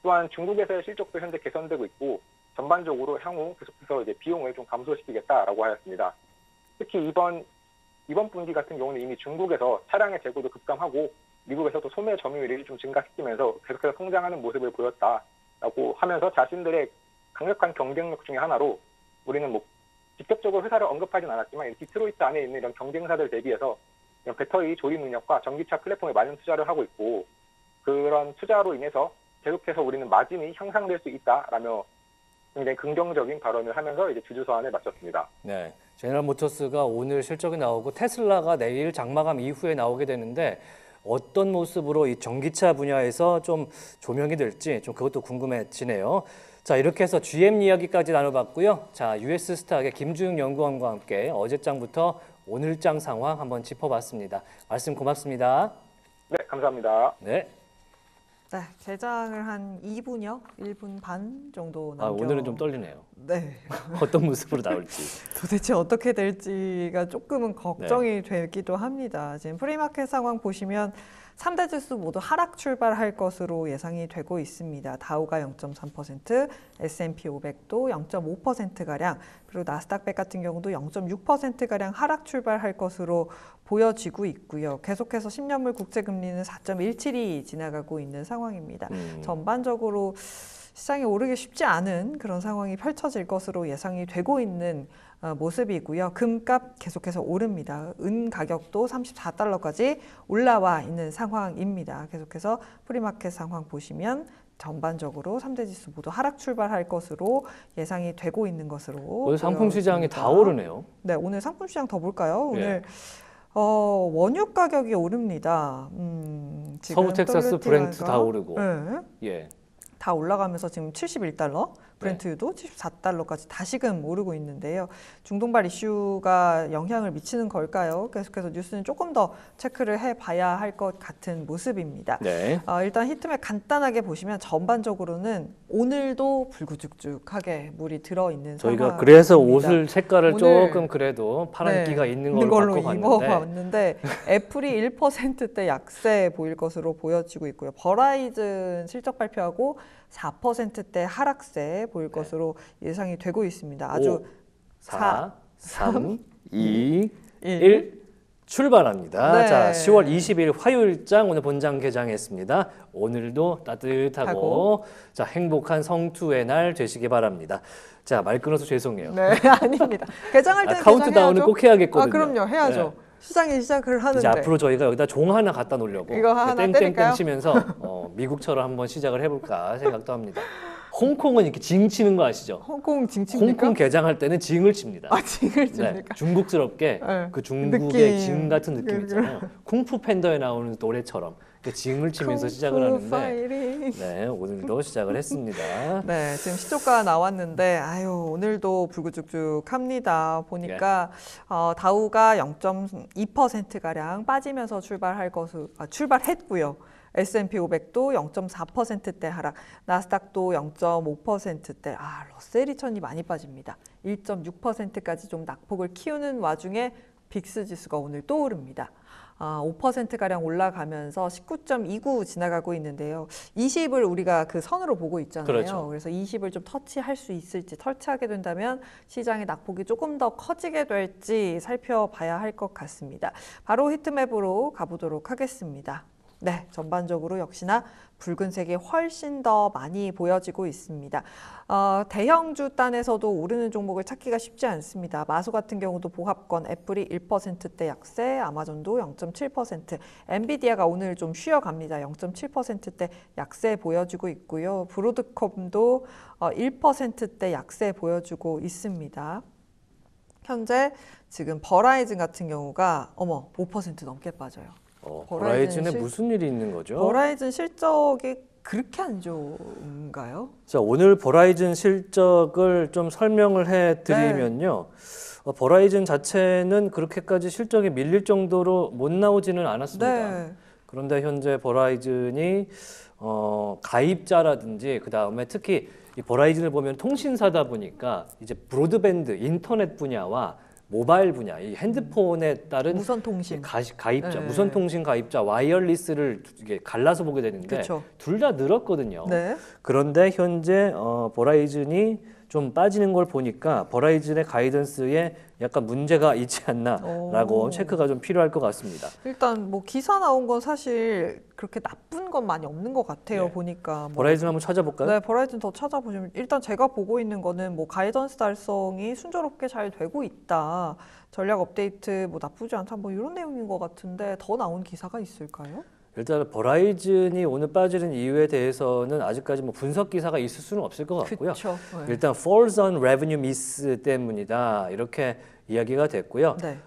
또한 중국에서의 실적도 현재 개선되고 있고 전반적으로 향후 계속해서 이제 비용을 좀 감소시키겠다라고 하였습니다. 특히 이번 분기 같은 경우는 이미 중국에서 차량의 재고도 급감하고 미국에서도 소매 점유율이 좀 증가시키면서 계속해서 성장하는 모습을 보였다라고 하면서 자신들의 강력한 경쟁력 중에 하나로 우리는 뭐 직접적으로 회사를 언급하진 않았지만 디트로이트 안에 있는 이런 경쟁사들 대비해서 이런 배터리 조립 능력과 전기차 플랫폼에 많은 투자를 하고 있고 그런 투자로 인해서 계속해서 우리는 마진이 향상될 수 있다라며 굉장히 긍정적인 발언을 하면서 이제 주주서안을 마쳤습니다. 네, 제너럴 모터스가 오늘 실적이 나오고 테슬라가 내일 장마감 이후에 나오게 되는데 어떤 모습으로 이 전기차 분야에서 좀 조명이 될지 좀 그것도 궁금해지네요. 자, 이렇게 해서 GM 이야기까지 나눠봤고요. 자, US 스탁의 김주영 연구원과 함께 어제장부터 오늘장 상황 한번 짚어봤습니다. 말씀 고맙습니다. 네, 감사합니다. 네. 네, 개장을 한 2분여, 1분 반 정도 남겨. 오늘은 좀 떨리네요. 네. 어떤 모습으로 나올지. 도대체 어떻게 될지가 조금은 걱정이 되기도 합니다. 지금 프리마켓 상황 보시면 3대 지수 모두 하락 출발할 것으로 예상이 되고 있습니다. 다우가 0.3%, S&P 500도 0.5%가량, 그리고 나스닥100 같은 경우도 0.6%가량 하락 출발할 것으로 보여지고 있고요. 계속해서 10년물 국채금리는 4.17이 지나가고 있는 상황입니다. 전반적으로 시장이 오르기 쉽지 않은 그런 상황이 펼쳐질 것으로 예상이 되고 있는 모습이고요. 금값 계속해서 오릅니다. 은 가격도 34달러까지 올라와 있는 상황입니다. 계속해서 프리마켓 상황 보시면 전반적으로 3대 지수 모두 하락 출발할 것으로 예상이 되고 있는 것으로 오늘 상품 시장이 보여집니다. 다 오르네요. 네, 오늘 상품 시장 더 볼까요? 예. 오늘 원유 가격이 오릅니다. 지금 서부 텍사스 브렌트 다 오르고. 네. 예. 다 올라가면서 지금 71달러, 브렌트유도 74달러까지 다시금 오르고 있는데요. 중동발 이슈가 영향을 미치는 걸까요? 계속해서 뉴스는 조금 더 체크를 해봐야 할 것 같은 모습입니다. 네. 일단 히트맵 간단하게 보시면 전반적으로는 오늘도 불구죽죽하게 물이 들어있는 저희가 상황입니다. 그래서 옷을 색깔을 오늘 조금 그래도 파란기가 있는 걸로 입어봤는데 애플이 1%대 약세 보일 것으로 보여지고 있고요. 버라이즌 실적 발표하고 4%대 하락세 보일 것으로 예상이 되고 있습니다. 아주 4, 3, 2, 1. 1 출발합니다. 네. 자, 10월 20일 화요일장 오늘 본장 개장했습니다. 오늘도 따뜻하고 자, 행복한 성투의 날 되시기 바랍니다. 자, 말 끊어서 죄송해요. 네, 아닙니다. 개장할 때는 카운트다운을 개장해야죠. 꼭 해야겠거든요. 아, 그럼요. 해야죠. 네. 시장이 시작을 하는데. 이제 앞으로 저희가 여기다 종 하나 갖다 놓으려고 이거 하나 땡땡땡 때릴까요? 치면서 미국처럼 한번 시작을 해볼까 생각도 합니다. 홍콩은 이렇게 징 치는 거 아시죠? 홍콩 징칩니까? 홍콩 개장할 때는 징을 칩니다. 아, 징을 네, 칩니까? 중국스럽게 네. 그 중국의 느낌. 징 같은 느낌 있잖아요. 쿵푸 팬더에 나오는 노래처럼 그 징을 치면서 시작을 하는데 파이팅. 네, 오늘도 시작을 했습니다. 네, 지금 시초가 나왔는데 아유 오늘도 불구죽죽합니다. 보니까 다우가 0.2% 가량 빠지면서 출발했고요. S&P 500도 0.4%대 하락, 나스닥도 0.5%대. 러셀 2000이 많이 빠집니다. 1.6%까지 좀 낙폭을 키우는 와중에 빅스 지수가 오늘 또 오릅니다. 5%가량 올라가면서 19.29 지나가고 있는데요. 20을 우리가 그 선으로 보고 있잖아요. 그렇죠. 그래서 20을 좀 터치할 수 있을지, 터치하게 된다면 시장의 낙폭이 조금 더 커지게 될지 살펴봐야 할 것 같습니다. 바로 히트맵으로 가보도록 하겠습니다. 네, 전반적으로 역시나 붉은색이 훨씬 더 많이 보여지고 있습니다. 대형주 단에서도 오르는 종목을 찾기가 쉽지 않습니다. 마소 같은 경우도 보합권, 애플이 1%대 약세, 아마존도 0.7%, 엔비디아가 오늘 좀 쉬어갑니다. 0.7%대 약세 보여주고 있고요. 브로드컴도 1%대 약세 보여주고 있습니다. 현재 지금 버라이즌 같은 경우가 5% 넘게 빠져요. 버라이즌에 무슨 일이 있는 거죠? 버라이즌 실적이 그렇게 안 좋은가요? 자, 오늘 버라이즌 실적을 좀 설명을 해드리면요. 버라이즌 자체는 그렇게까지 실적이 밀릴 정도로 못 나오지는 않았습니다. 네. 그런데 현재 버라이즌이 가입자라든지 그 다음에 특히 이 버라이즌을 보면 통신사다 보니까 이제 브로드밴드 인터넷 분야와 모바일 분야, 이 핸드폰에 따른 무선 통신. 가입자, 네. 무선 통신 가입자, 와이어리스를 이게 갈라서 보게 되는데 그쵸. 둘 다 늘었거든요. 네. 그런데 현재 버라이즌이 좀 빠지는 걸 보니까 버라이즌의 가이던스에 약간 문제가 있지 않나라고 오. 체크가 좀 필요할 것 같습니다. 일단 뭐 기사 나온 건 사실 그렇게 나쁜 건 많이 없는 것 같아요. 네. 보니까 버라이즌 한번 찾아볼까요? 네, 버라이즌 더 찾아보시면 일단 제가 보고 있는 거는 뭐 가이던스 달성이 순조롭게 잘 되고 있다. 전략 업데이트 뭐 나쁘지 않다. 뭐 이런 내용인 것 같은데 더 나온 기사가 있을까요? 일단 버라이즌이 오늘 빠지는 이유에 대해서는 아직까지 뭐 분석 기사가 있을 수는 없을 것 같고요. 그렇죠. 네. 일단 falls on revenue miss 때문이다 이렇게 이야기가 됐고요. 네.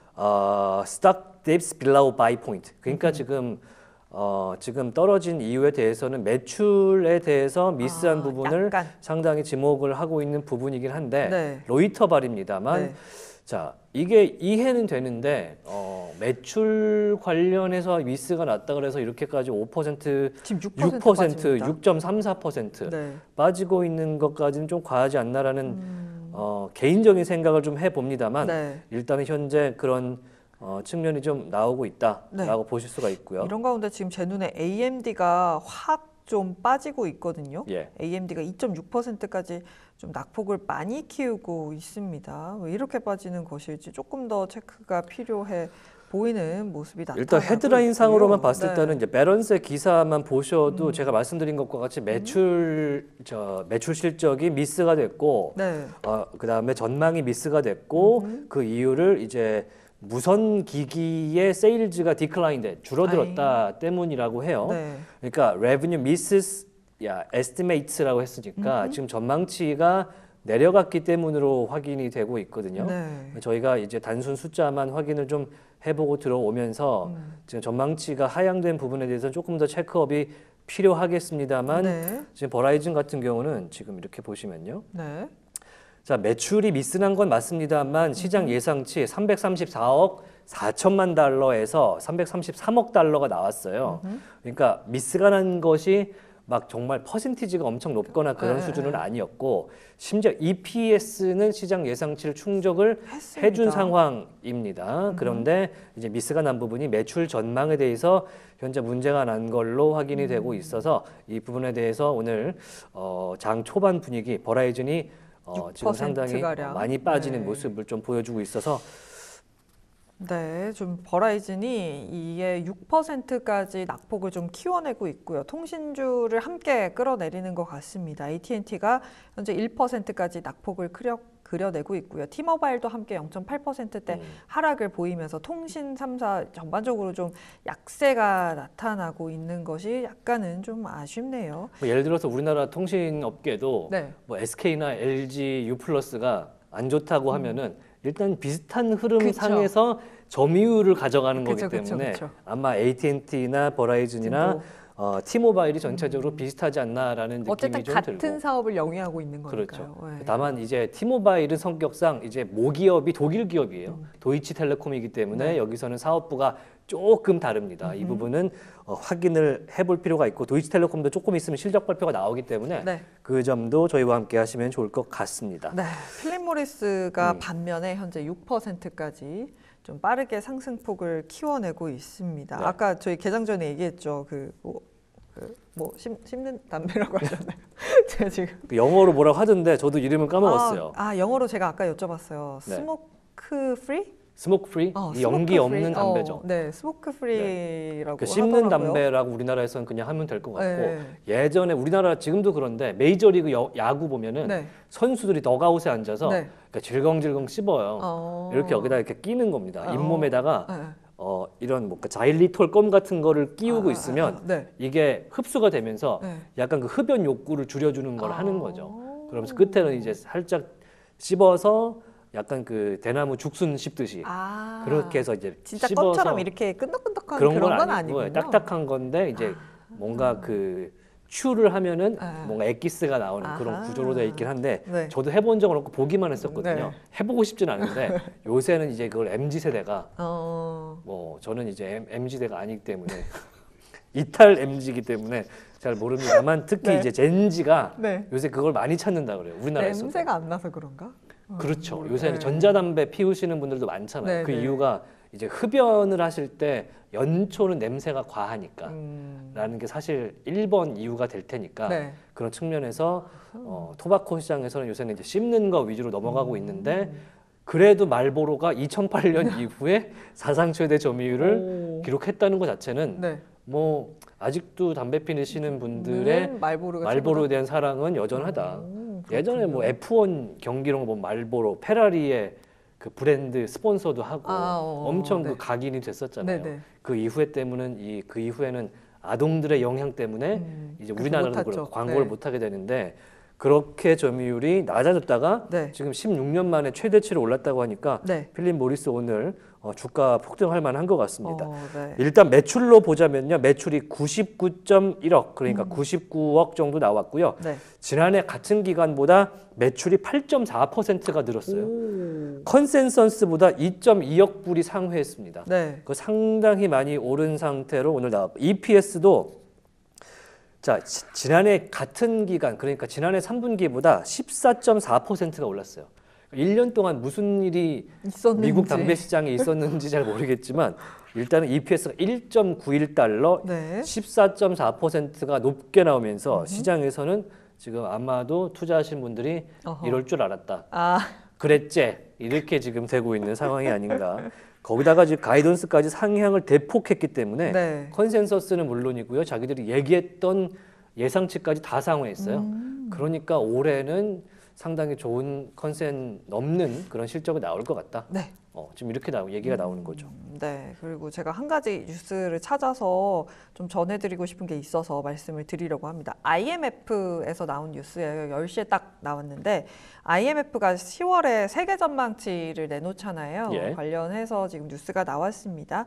stock dips below buy point. 그러니까 지금 떨어진 이유에 대해서는 매출에 대해서 미스한 부분을 약간. 상당히 지목을 하고 있는 부분이긴 한데 네. 로이터 발입니다만 네. 자 이게 이해는 되는데 매출 관련해서 미스가 났다 그래서 이렇게까지 5% 지금 6%, 6% 6.34% 네. 빠지고 있는 것까지는 좀 과하지 않나라는 개인적인 생각을 좀 해봅니다만 네. 일단은 현재 그런 측면이 좀 나오고 있다라고 보실 수가 있고요. 이런 가운데 지금 제 눈에 AMD가 확 좀 빠지고 있거든요. 예. AMD가 2.6%까지 좀 낙폭을 많이 키우고 있습니다. 왜 이렇게 빠지는 것일지 조금 더 체크가 필요해 보이는 모습이 나타나고 일단 헤드라인 상으로만 있고요. 봤을 네. 때는 이제 밸런스 기사만 보셔도 제가 말씀드린 것과 같이 매출 실적이 미스가 됐고 네. 그다음에 전망이 미스가 됐고 그 이유를 이제 무선 기기의 세일즈가 디클라인돼 줄어들었다 때문이라고 해요. 네. 그러니까 revenue misses estimates라고 했으니까 지금 전망치가 내려갔기 때문으로 확인이 되고 있거든요. 네. 저희가 이제 단순 숫자만 확인을 좀 해보고 들어오면서 지금 전망치가 하향된 부분에 대해서 조금 더 체크업이 필요하겠습니다만 네. 지금 버라이즌 같은 경우는 지금 이렇게 보시면요. 네. 자, 매출이 미스난 건 맞습니다만 시장 예상치 334억 4천만 달러에서 333억 달러가 나왔어요. 그러니까 미스가 난 것이 막 정말 퍼센티지가 엄청 높거나 그런 수준은 아니었고 심지어 EPS는 시장 예상치를 충족을 했습니다. 해준 상황입니다. 그런데 이제 미스가 난 부분이 매출 전망에 대해서 현재 문제가 난 걸로 확인이 되고 있어서 이 부분에 대해서 오늘 장 초반 분위기 버라이즌이 지금 상당히 가량. 많이 빠지는 네. 모습을 좀 보여주고 있어서 네, 좀 버라이즌이 이게 6%까지 낙폭을 좀 키워내고 있고요. 통신주를 함께 끌어내리는 것 같습니다. AT&T가 현재 1%까지 낙폭을 그려내고 있고요. T모바일도 함께 0.8%대 하락을 보이면서 통신 3사 전반적으로 좀 약세가 나타나고 있는 것이 약간은 좀 아쉽네요. 뭐 예를 들어서 우리나라 통신업계도 네. 뭐 SK나 LG U+가 안 좋다고 하면은 일단 비슷한 흐름 그쵸. 상에서 점유율을 가져가는 그쵸, 거기 때문에 그쵸. 아마 AT&T나 버라이즌이나 T모바일이 전체적으로 비슷하지 않나라는 느낌이 어쨌든 좀 같은 들고. 사업을 영위하고 있는 그렇죠. 거니까요. 네. 다만 이제 T모바일은 성격상 이제 모기업이 독일 기업이에요. 도이치텔레콤이기 때문에 네. 여기서는 사업부가 조금 다릅니다. 이 부분은 확인을 해볼 필요가 있고 도이치텔레콤도 조금 있으면 실적 발표가 나오기 때문에 네. 그 점도 저희와 함께 하시면 좋을 것 같습니다. 네, 필립 모리스가 반면에 현재 6%까지 좀 빠르게 상승폭을 키워내고 있습니다. 네. 아까 저희 개장 전에 얘기했죠. 씹는 담배라고 하잖아요. 제가 지금 그 영어로 뭐라고 하던데 저도 이름을 까먹었어요. 영어로 제가 아까 여쭤봤어요. 네. 스모크 프리? 스모크 프리? 이 연기 스모크 프리? 없는 담배죠. 네, 스모크 프리라고 그 씹는 하더라고요. 담배라고 우리나라에서는 그냥 하면 될 것 같고 네. 예전에 우리나라 지금도 그런데 메이저리그 야구 보면은 네. 선수들이 덕아웃에 앉아서 네. 그러니까 질겅질겅 씹어요. 이렇게 여기다 이렇게 끼는 겁니다. 잇몸에다가 네. 이런 뭐 자일리톨 껌 같은 거를 끼우고 있으면 네. 이게 흡수가 되면서 네. 약간 그 흡연 욕구를 줄여주는 걸 하는 거죠. 그러면서 끝에는 이제 살짝 씹어서 약간 그 대나무 죽순 씹듯이 그렇게 해서 이제 진짜 씹어서 껌처럼 이렇게 끈덕끈덕한 그런 건 건 아니고 아니군요. 딱딱한 건데 이제 뭔가 그 추를 하면은 네. 뭔가 엑기스가 나오는 그런 아하. 구조로 되어 있긴 한데 네. 저도 해본 적은 없고 보기만 했었거든요. 네. 해보고 싶진 않은데 요새는 이제 그걸 MZ 세대가 뭐 저는 이제 MZ 세대가 아니기 때문에 이탈 MZ이기 때문에 잘 모릅니다만 특히 네. 이제 젠지가 네. 요새 그걸 많이 찾는다 그래요. 우리나라에서. 냄새가 안 나서 그런가? 그렇죠. 요새는 네. 전자담배 피우시는 분들도 많잖아요. 네, 그 네. 이유가 이제 흡연을 하실 때 연초는 냄새가 과하니까 라는 게 사실 1번 이유가 될 테니까 네. 그런 측면에서 토바코 시장에서는 요새는 이제 씹는 거 위주로 넘어가고 있는데 그래도 말보로가 2008년 이후에 사상 최대 점유율을 기록했다는 것 자체는 네. 뭐 아직도 담배 피우시는 분들의 말보로가 말보로에 대한 사랑은 여전하다. 예전에 뭐 F1 경기로 뭐 말보로, 페라리의 그 브랜드 스폰서도 하고 엄청 네. 그 각인이 됐었잖아요. 네네. 그 이후에는 아동들의 영향 때문에 이제 그래서 우리나라도 못하죠. 그렇고 광고를 네. 못 하게 되는데 그렇게 점유율이 낮아졌다가 네. 지금 16년 만에 최대치로 올랐다고 하니까 네. 필립 모리스 오늘 주가 폭등할 만한 것 같습니다. 네. 일단 매출로 보자면요. 매출이 99.1억 그러니까 99억 정도 나왔고요. 네. 지난해 같은 기간보다 매출이 8.4%가 늘었어요. 컨센서스보다 2.2억 불이 상회했습니다. 네. 그 상당히 많이 오른 상태로 오늘 나왔고 EPS도 자 지난해 같은 기간 그러니까 지난해 3분기보다 14.4%가 올랐어요. 1년 동안 무슨 일이 있었는지. 미국 담배 시장에 있었는지 잘 모르겠지만 일단은 EPS가 1.91달러, 네. 14.4%가 높게 나오면서 시장에서는 지금 아마도 투자하신 분들이 어허. 이럴 줄 알았다. 아, 그랬지 이렇게 지금 되고 있는 상황이 아닌가. 거기다가 지금 가이던스까지 상향을 대폭했기 때문에 네. 컨센서스는 물론이고요. 자기들이 얘기했던 예상치까지 다 상회했어요. 그러니까 올해는 상당히 좋은 컨센 넘는 그런 실적이 나올 것 같다. 네. 지금 이렇게 얘기가 나오는 거죠. 네. 그리고 제가 한 가지 뉴스를 찾아서 좀 전해드리고 싶은 게 있어서 말씀을 드리려고 합니다. IMF에서 나온 뉴스예요. 10시에 딱 나왔는데 IMF가 10월에 세계 전망치를 내놓잖아요. 예. 관련해서 지금 뉴스가 나왔습니다.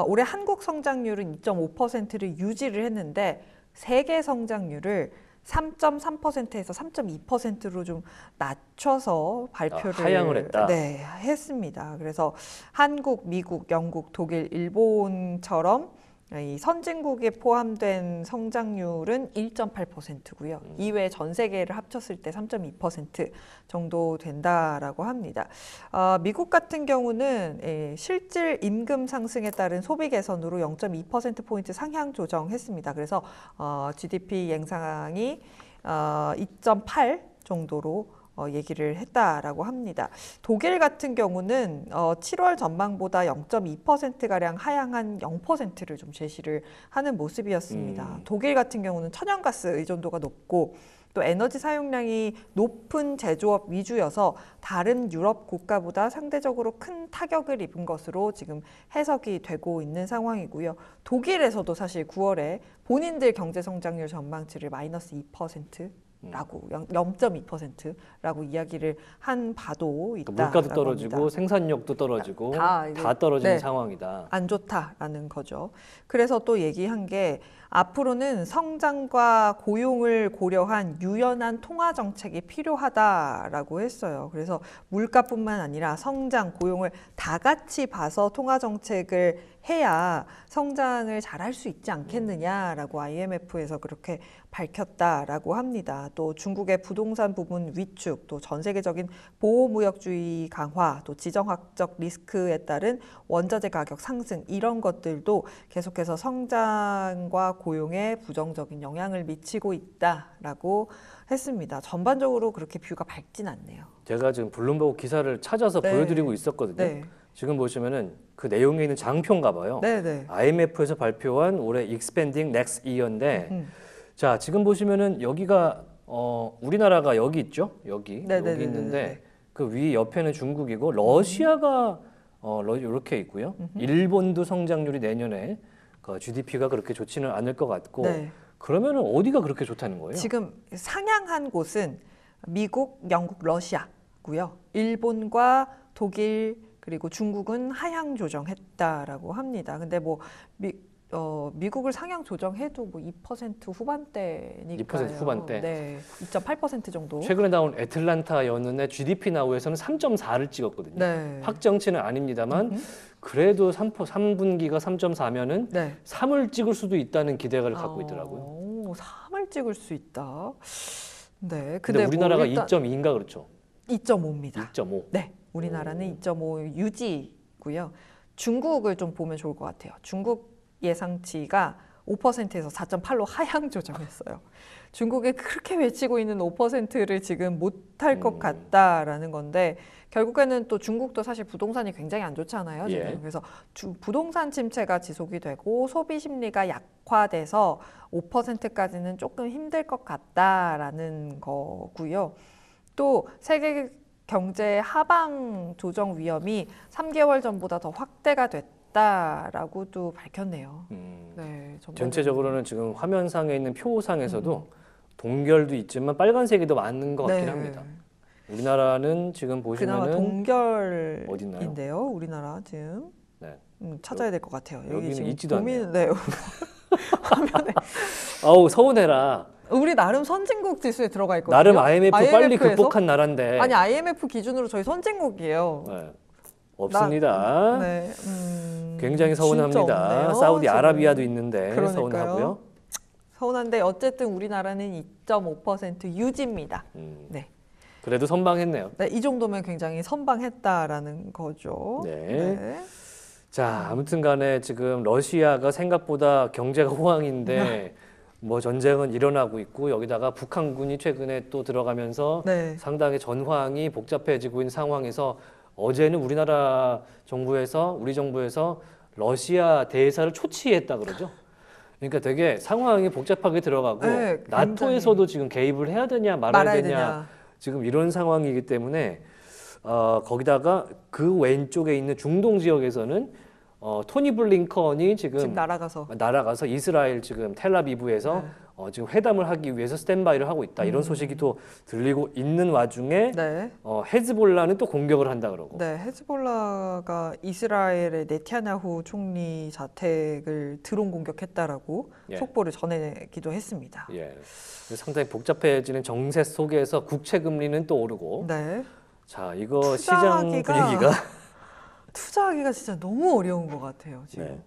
올해 한국 성장률은 2.5%를 유지를 했는데 세계 성장률을 3.3%에서 3.2%로 좀 낮춰서 발표를 하향을 했다. 네, 했습니다. 그래서 한국, 미국, 영국, 독일, 일본처럼 이 선진국에 포함된 성장률은 1.8%고요. 이외에 전 세계를 합쳤을 때 3.2% 정도 된다라고 합니다. 미국 같은 경우는 실질 임금 상승에 따른 소비 개선으로 0.2%포인트 상향 조정했습니다. 그래서 GDP 예상이 2.8 정도로 얘기를 했다라고 합니다. 독일 같은 경우는 7월 전망보다 0.2%가량 하향한 0%를 좀 제시를 하는 모습이었습니다. 독일 같은 경우는 천연가스 의존도가 높고 또 에너지 사용량이 높은 제조업 위주여서 다른 유럽 국가보다 상대적으로 큰 타격을 입은 것으로 지금 해석이 되고 있는 상황이고요. 독일에서도 사실 9월에 본인들 경제 성장률 전망치를 마이너스 2%라고 0.2%라고 이야기를 한 바도 있다. 물가도 떨어지고 생산력도 떨어지고 다 떨어지는 네, 상황이다. 안 좋다라는 거죠. 그래서 또 얘기한 게 앞으로는 성장과 고용을 고려한 유연한 통화 정책이 필요하다라고 했어요. 그래서 물가뿐만 아니라 성장, 고용을 다 같이 봐서 통화 정책을 해야 성장을 잘할 수 있지 않겠느냐라고 IMF에서 그렇게 밝혔다라고 합니다. 또 중국의 부동산 부분 위축, 또 전 세계적인 보호무역주의 강화, 또 지정학적 리스크에 따른 원자재 가격 상승 이런 것들도 계속해서 성장과 고용에 부정적인 영향을 미치고 있다라고 했습니다. 전반적으로 그렇게 뷰가 밝진 않네요. 제가 지금 블룸버그 기사를 찾아서 네. 보여드리고 있었거든요. 네. 지금 보시면은 그 내용에 있는 장표인가 봐요. 네네. IMF에서 발표한 올해 Expanding Next Year인데 자 지금 보시면은 여기가 우리나라가 여기 있죠? 여기 네네네네네. 있는데 그 위 옆에는 중국이고 러시아가 이렇게 있고요. 일본도 성장률이 내년에 GDP가 그렇게 좋지는 않을 것 같고 네. 그러면은 어디가 그렇게 좋다는 거예요? 지금 상향한 곳은 미국, 영국, 러시아고요. 일본과 독일 그리고 중국은 하향 조정했다라고 합니다. 근데 뭐 미국을 상향 조정해도 뭐 2% 후반대니까요. 2% 후반대. 네, 2.8% 정도. 최근에 나온 애틀란타 연은의 GDP 나우에서는 3.4를 찍었거든요. 네. 확정치는 아닙니다만 그래도 3분기가 3.4면은 네. 3을 찍을 수도 있다는 기대감을 갖고 있더라고요. 오, 3을 찍을 수 있다. 네. 근데 우리나라가 일단 2.2인가 그렇죠? 2.5입니다. 2.5. 네, 우리나라는 2.5 유지고요. 중국을 좀 보면 좋을 것 같아요. 중국 예상치가 5%에서 4.8로 하향 조정했어요. 중국이 그렇게 외치고 있는 5%를 지금 못할 것 같다라는 건데 결국에는 또 중국도 사실 부동산이 굉장히 안 좋잖아요. 지금. 예. 그래서 부동산 침체가 지속이 되고 소비 심리가 약화돼서 5%까지는 조금 힘들 것 같다라는 거고요. 또 세계 경제 하방 조정 위험이 3개월 전보다 더 확대가 됐다라고도 밝혔네요. 네, 전체적으로는 지금 화면상에 있는 표상에서도 동결도 있지만 빨간색이 더 많은 것 같긴 네. 합니다. 우리나라는 지금 그나마 보시면은 동결인데요. 우리나라 지금 네. 찾아야 될 것 같아요. 여기 여기는 지금 있지도 않네요. 네. 화면에 아우 서운해라. 우리 나름 선진국 지수에 들어가 있거든요. 나름 IMF 빨리 IMF 에서? 극복한 나라인데 아니 IMF 기준으로 저희 선진국이에요. 네. 없습니다. 네. 굉장히 진짜 서운합니다. 없네요, 사우디아라비아도 지금. 있는데 그러니까요. 서운하고요. 서운한데 어쨌든 우리나라는 2.5% 유지입니다. 네. 그래도 선방했네요. 네, 이 정도면 굉장히 선방했다라는 거죠. 네. 자, 아무튼간에 지금 러시아가 생각보다 경제가 호황인데 뭐 전쟁은 일어나고 있고 여기다가 북한군이 최근에 또 들어가면서 네. 상당히 전황이 복잡해지고 있는 상황에서 어제는 우리나라 정부에서 우리 정부에서 러시아 대사를 초치했다 그러죠. 그러니까 되게 상황이 복잡하게 들어가고 네, 나토에서도 지금 개입을 해야 되냐 말아야 되냐 지금 이런 상황이기 때문에 거기다가 그 왼쪽에 있는 중동 지역에서는 토니 블링컨이 지금 날아가서 이스라엘 지금 텔아비브에서 지금 회담을 하기 위해서 스탠바이를 하고 있다. 이런 소식이 또 들리고 있는 와중에 헤즈볼라는 또 공격을 한다 그러고. 네, 헤즈볼라가 이스라엘의 네타냐후 총리 자택을 드론 공격했다라고 속보를 전해기도 했습니다. 예. 상당히 복잡해지는 정세 속에서 국채 금리는 또 오르고. 네. 자, 이거 시장 분위기가 투자하기가 진짜 너무 어려운 것 같아요, 지금. 네.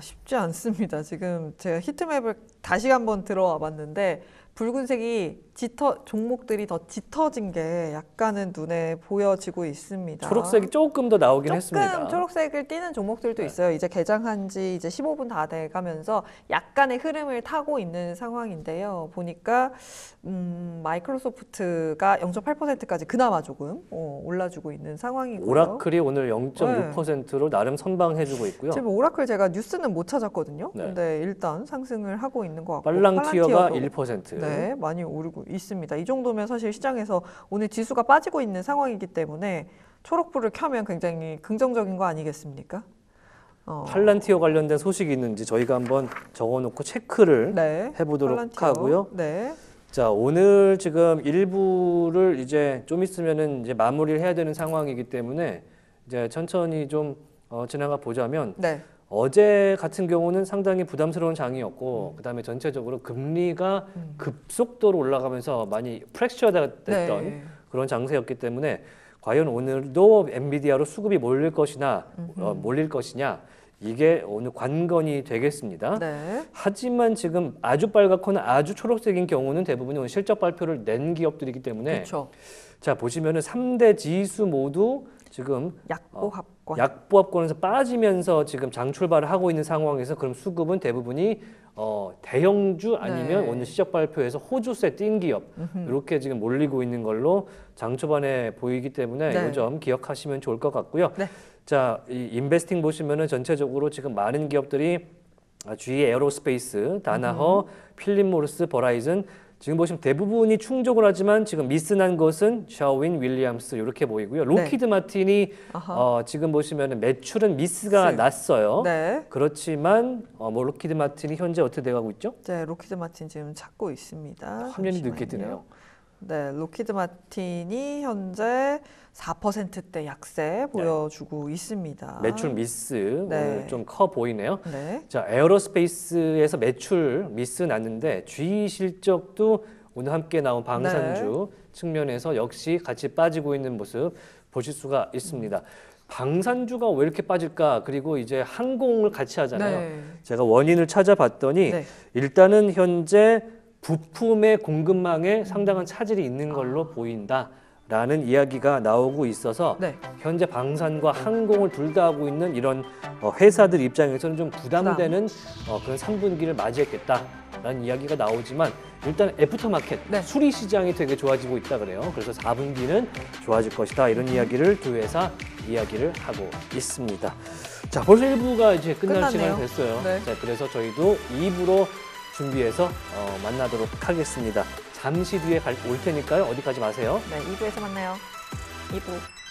쉽지 않습니다. 지금 제가 히트맵을 다시 한번 들어와 봤는데 붉은색이 종목들이 더 짙어진 게 약간은 눈에 보여지고 있습니다. 초록색이 조금 더 나오긴 조금 했습니다. 초록색을 띠는 종목들도 네. 있어요. 이제 개장한 지 이제 15분 다 돼가면서 약간의 흐름을 타고 있는 상황인데요. 보니까 마이크로소프트가 0.8%까지 그나마 조금 올라주고 있는 상황이고요. 오라클이 오늘 0.6%로 나름 선방해주고 있고요. 지금 오라클 제가 뉴스는 못 찾았거든요. 네. 근데 일단 상승을 하고 있는 것 같고 빨랑티어가 팔랑티어도 1%. 네, 많이 오르고 있습니다. 이 정도면 사실 시장에서 오늘 지수가 빠지고 있는 상황이기 때문에 초록불을 켜면 굉장히 긍정적인 거 아니겠습니까? 팔란티어 관련된 소식이 있는지 저희가 한번 적어놓고 체크를 네, 해보도록 팔란티어. 하고요. 네, 자, 오늘 지금 일부를 이제 좀 있으면은 이제 마무리를 해야 되는 상황이기 때문에 이제 천천히 좀 지나가 보자면 네, 어제 같은 경우는 상당히 부담스러운 장이었고 그다음에 전체적으로 금리가 급속도로 올라가면서 많이 프랙처가 됐던 네. 그런 장세였기 때문에 과연 오늘도 엔비디아로 수급이 몰릴 것이냐 이게 오늘 관건이 되겠습니다. 네, 하지만 지금 아주 빨갛거나 아주 초록색인 경우는 대부분 오늘 실적 발표를 낸 기업들이기 때문에 그렇죠. 자 보시면은 3대 지수 모두 지금 약보합권. 약보합권에서 빠지면서 지금 장출발을 하고 있는 상황에서 그럼 수급은 대부분이 대형주 아니면 네. 오늘 시적 발표에서 호주세 띈 기업 이렇게 지금 몰리고 있는 걸로 장 초반에 보이기 때문에 네. 이 점 기억하시면 좋을 것 같고요. 네. 자, 이 인베스팅 보시면은 전체적으로 지금 많은 기업들이 GE 에어로스페이스, 다나허, 필립 모리스, 버라이즌 지금 보시면 대부분이 충족을 하지만 지금 미스난 것은 샤오윈, 윌리엄스 이렇게 보이고요. 로키드 마틴이 아하. 지금 보시면 매출은 미스가 미스. 났어요. 네, 그렇지만 뭐 로키드 마틴이 현재 어떻게 돼가고 있죠? 네, 로키드 마틴 지금 찾고 있습니다. 화면이 늦게 잠시만요. 뜨네요. 네, 로키드 마틴이 현재 4%대 약세 보여주고 있습니다. 매출 미스 네. 좀 커 보이네요. 네, 자, 에어로스페이스에서 매출 미스 났는데 GE 실적도 오늘 함께 나온 방산주 측면에서 역시 같이 빠지고 있는 모습 보실 수가 있습니다. 방산주가 왜 이렇게 빠질까? 그리고 이제 항공을 같이 하잖아요. 네. 제가 원인을 찾아봤더니 네. 일단은 현재 부품의 공급망에 상당한 차질이 있는 걸로 보인다라는 이야기가 나오고 있어서 네. 현재 방산과 항공을 둘 다 하고 있는 이런 회사들 입장에서는 좀 부담되는 그런 3분기를 맞이했겠다라는 이야기가 나오지만 일단 애프터마켓 네. 수리 시장이 되게 좋아지고 있다 그래요. 그래서 4분기는 좋아질 것이다 이런 이야기를 두 회사 이야기를 하고 있습니다. 자, 벌써 1부가 이제 끝날 끝났네요. 시간이 됐어요. 네. 자, 그래서 저희도 2부로 준비해서 만나도록 하겠습니다. 잠시 뒤에 올 테니까요. 어디 가지 마세요. 네, 2부에서 만나요. 2부.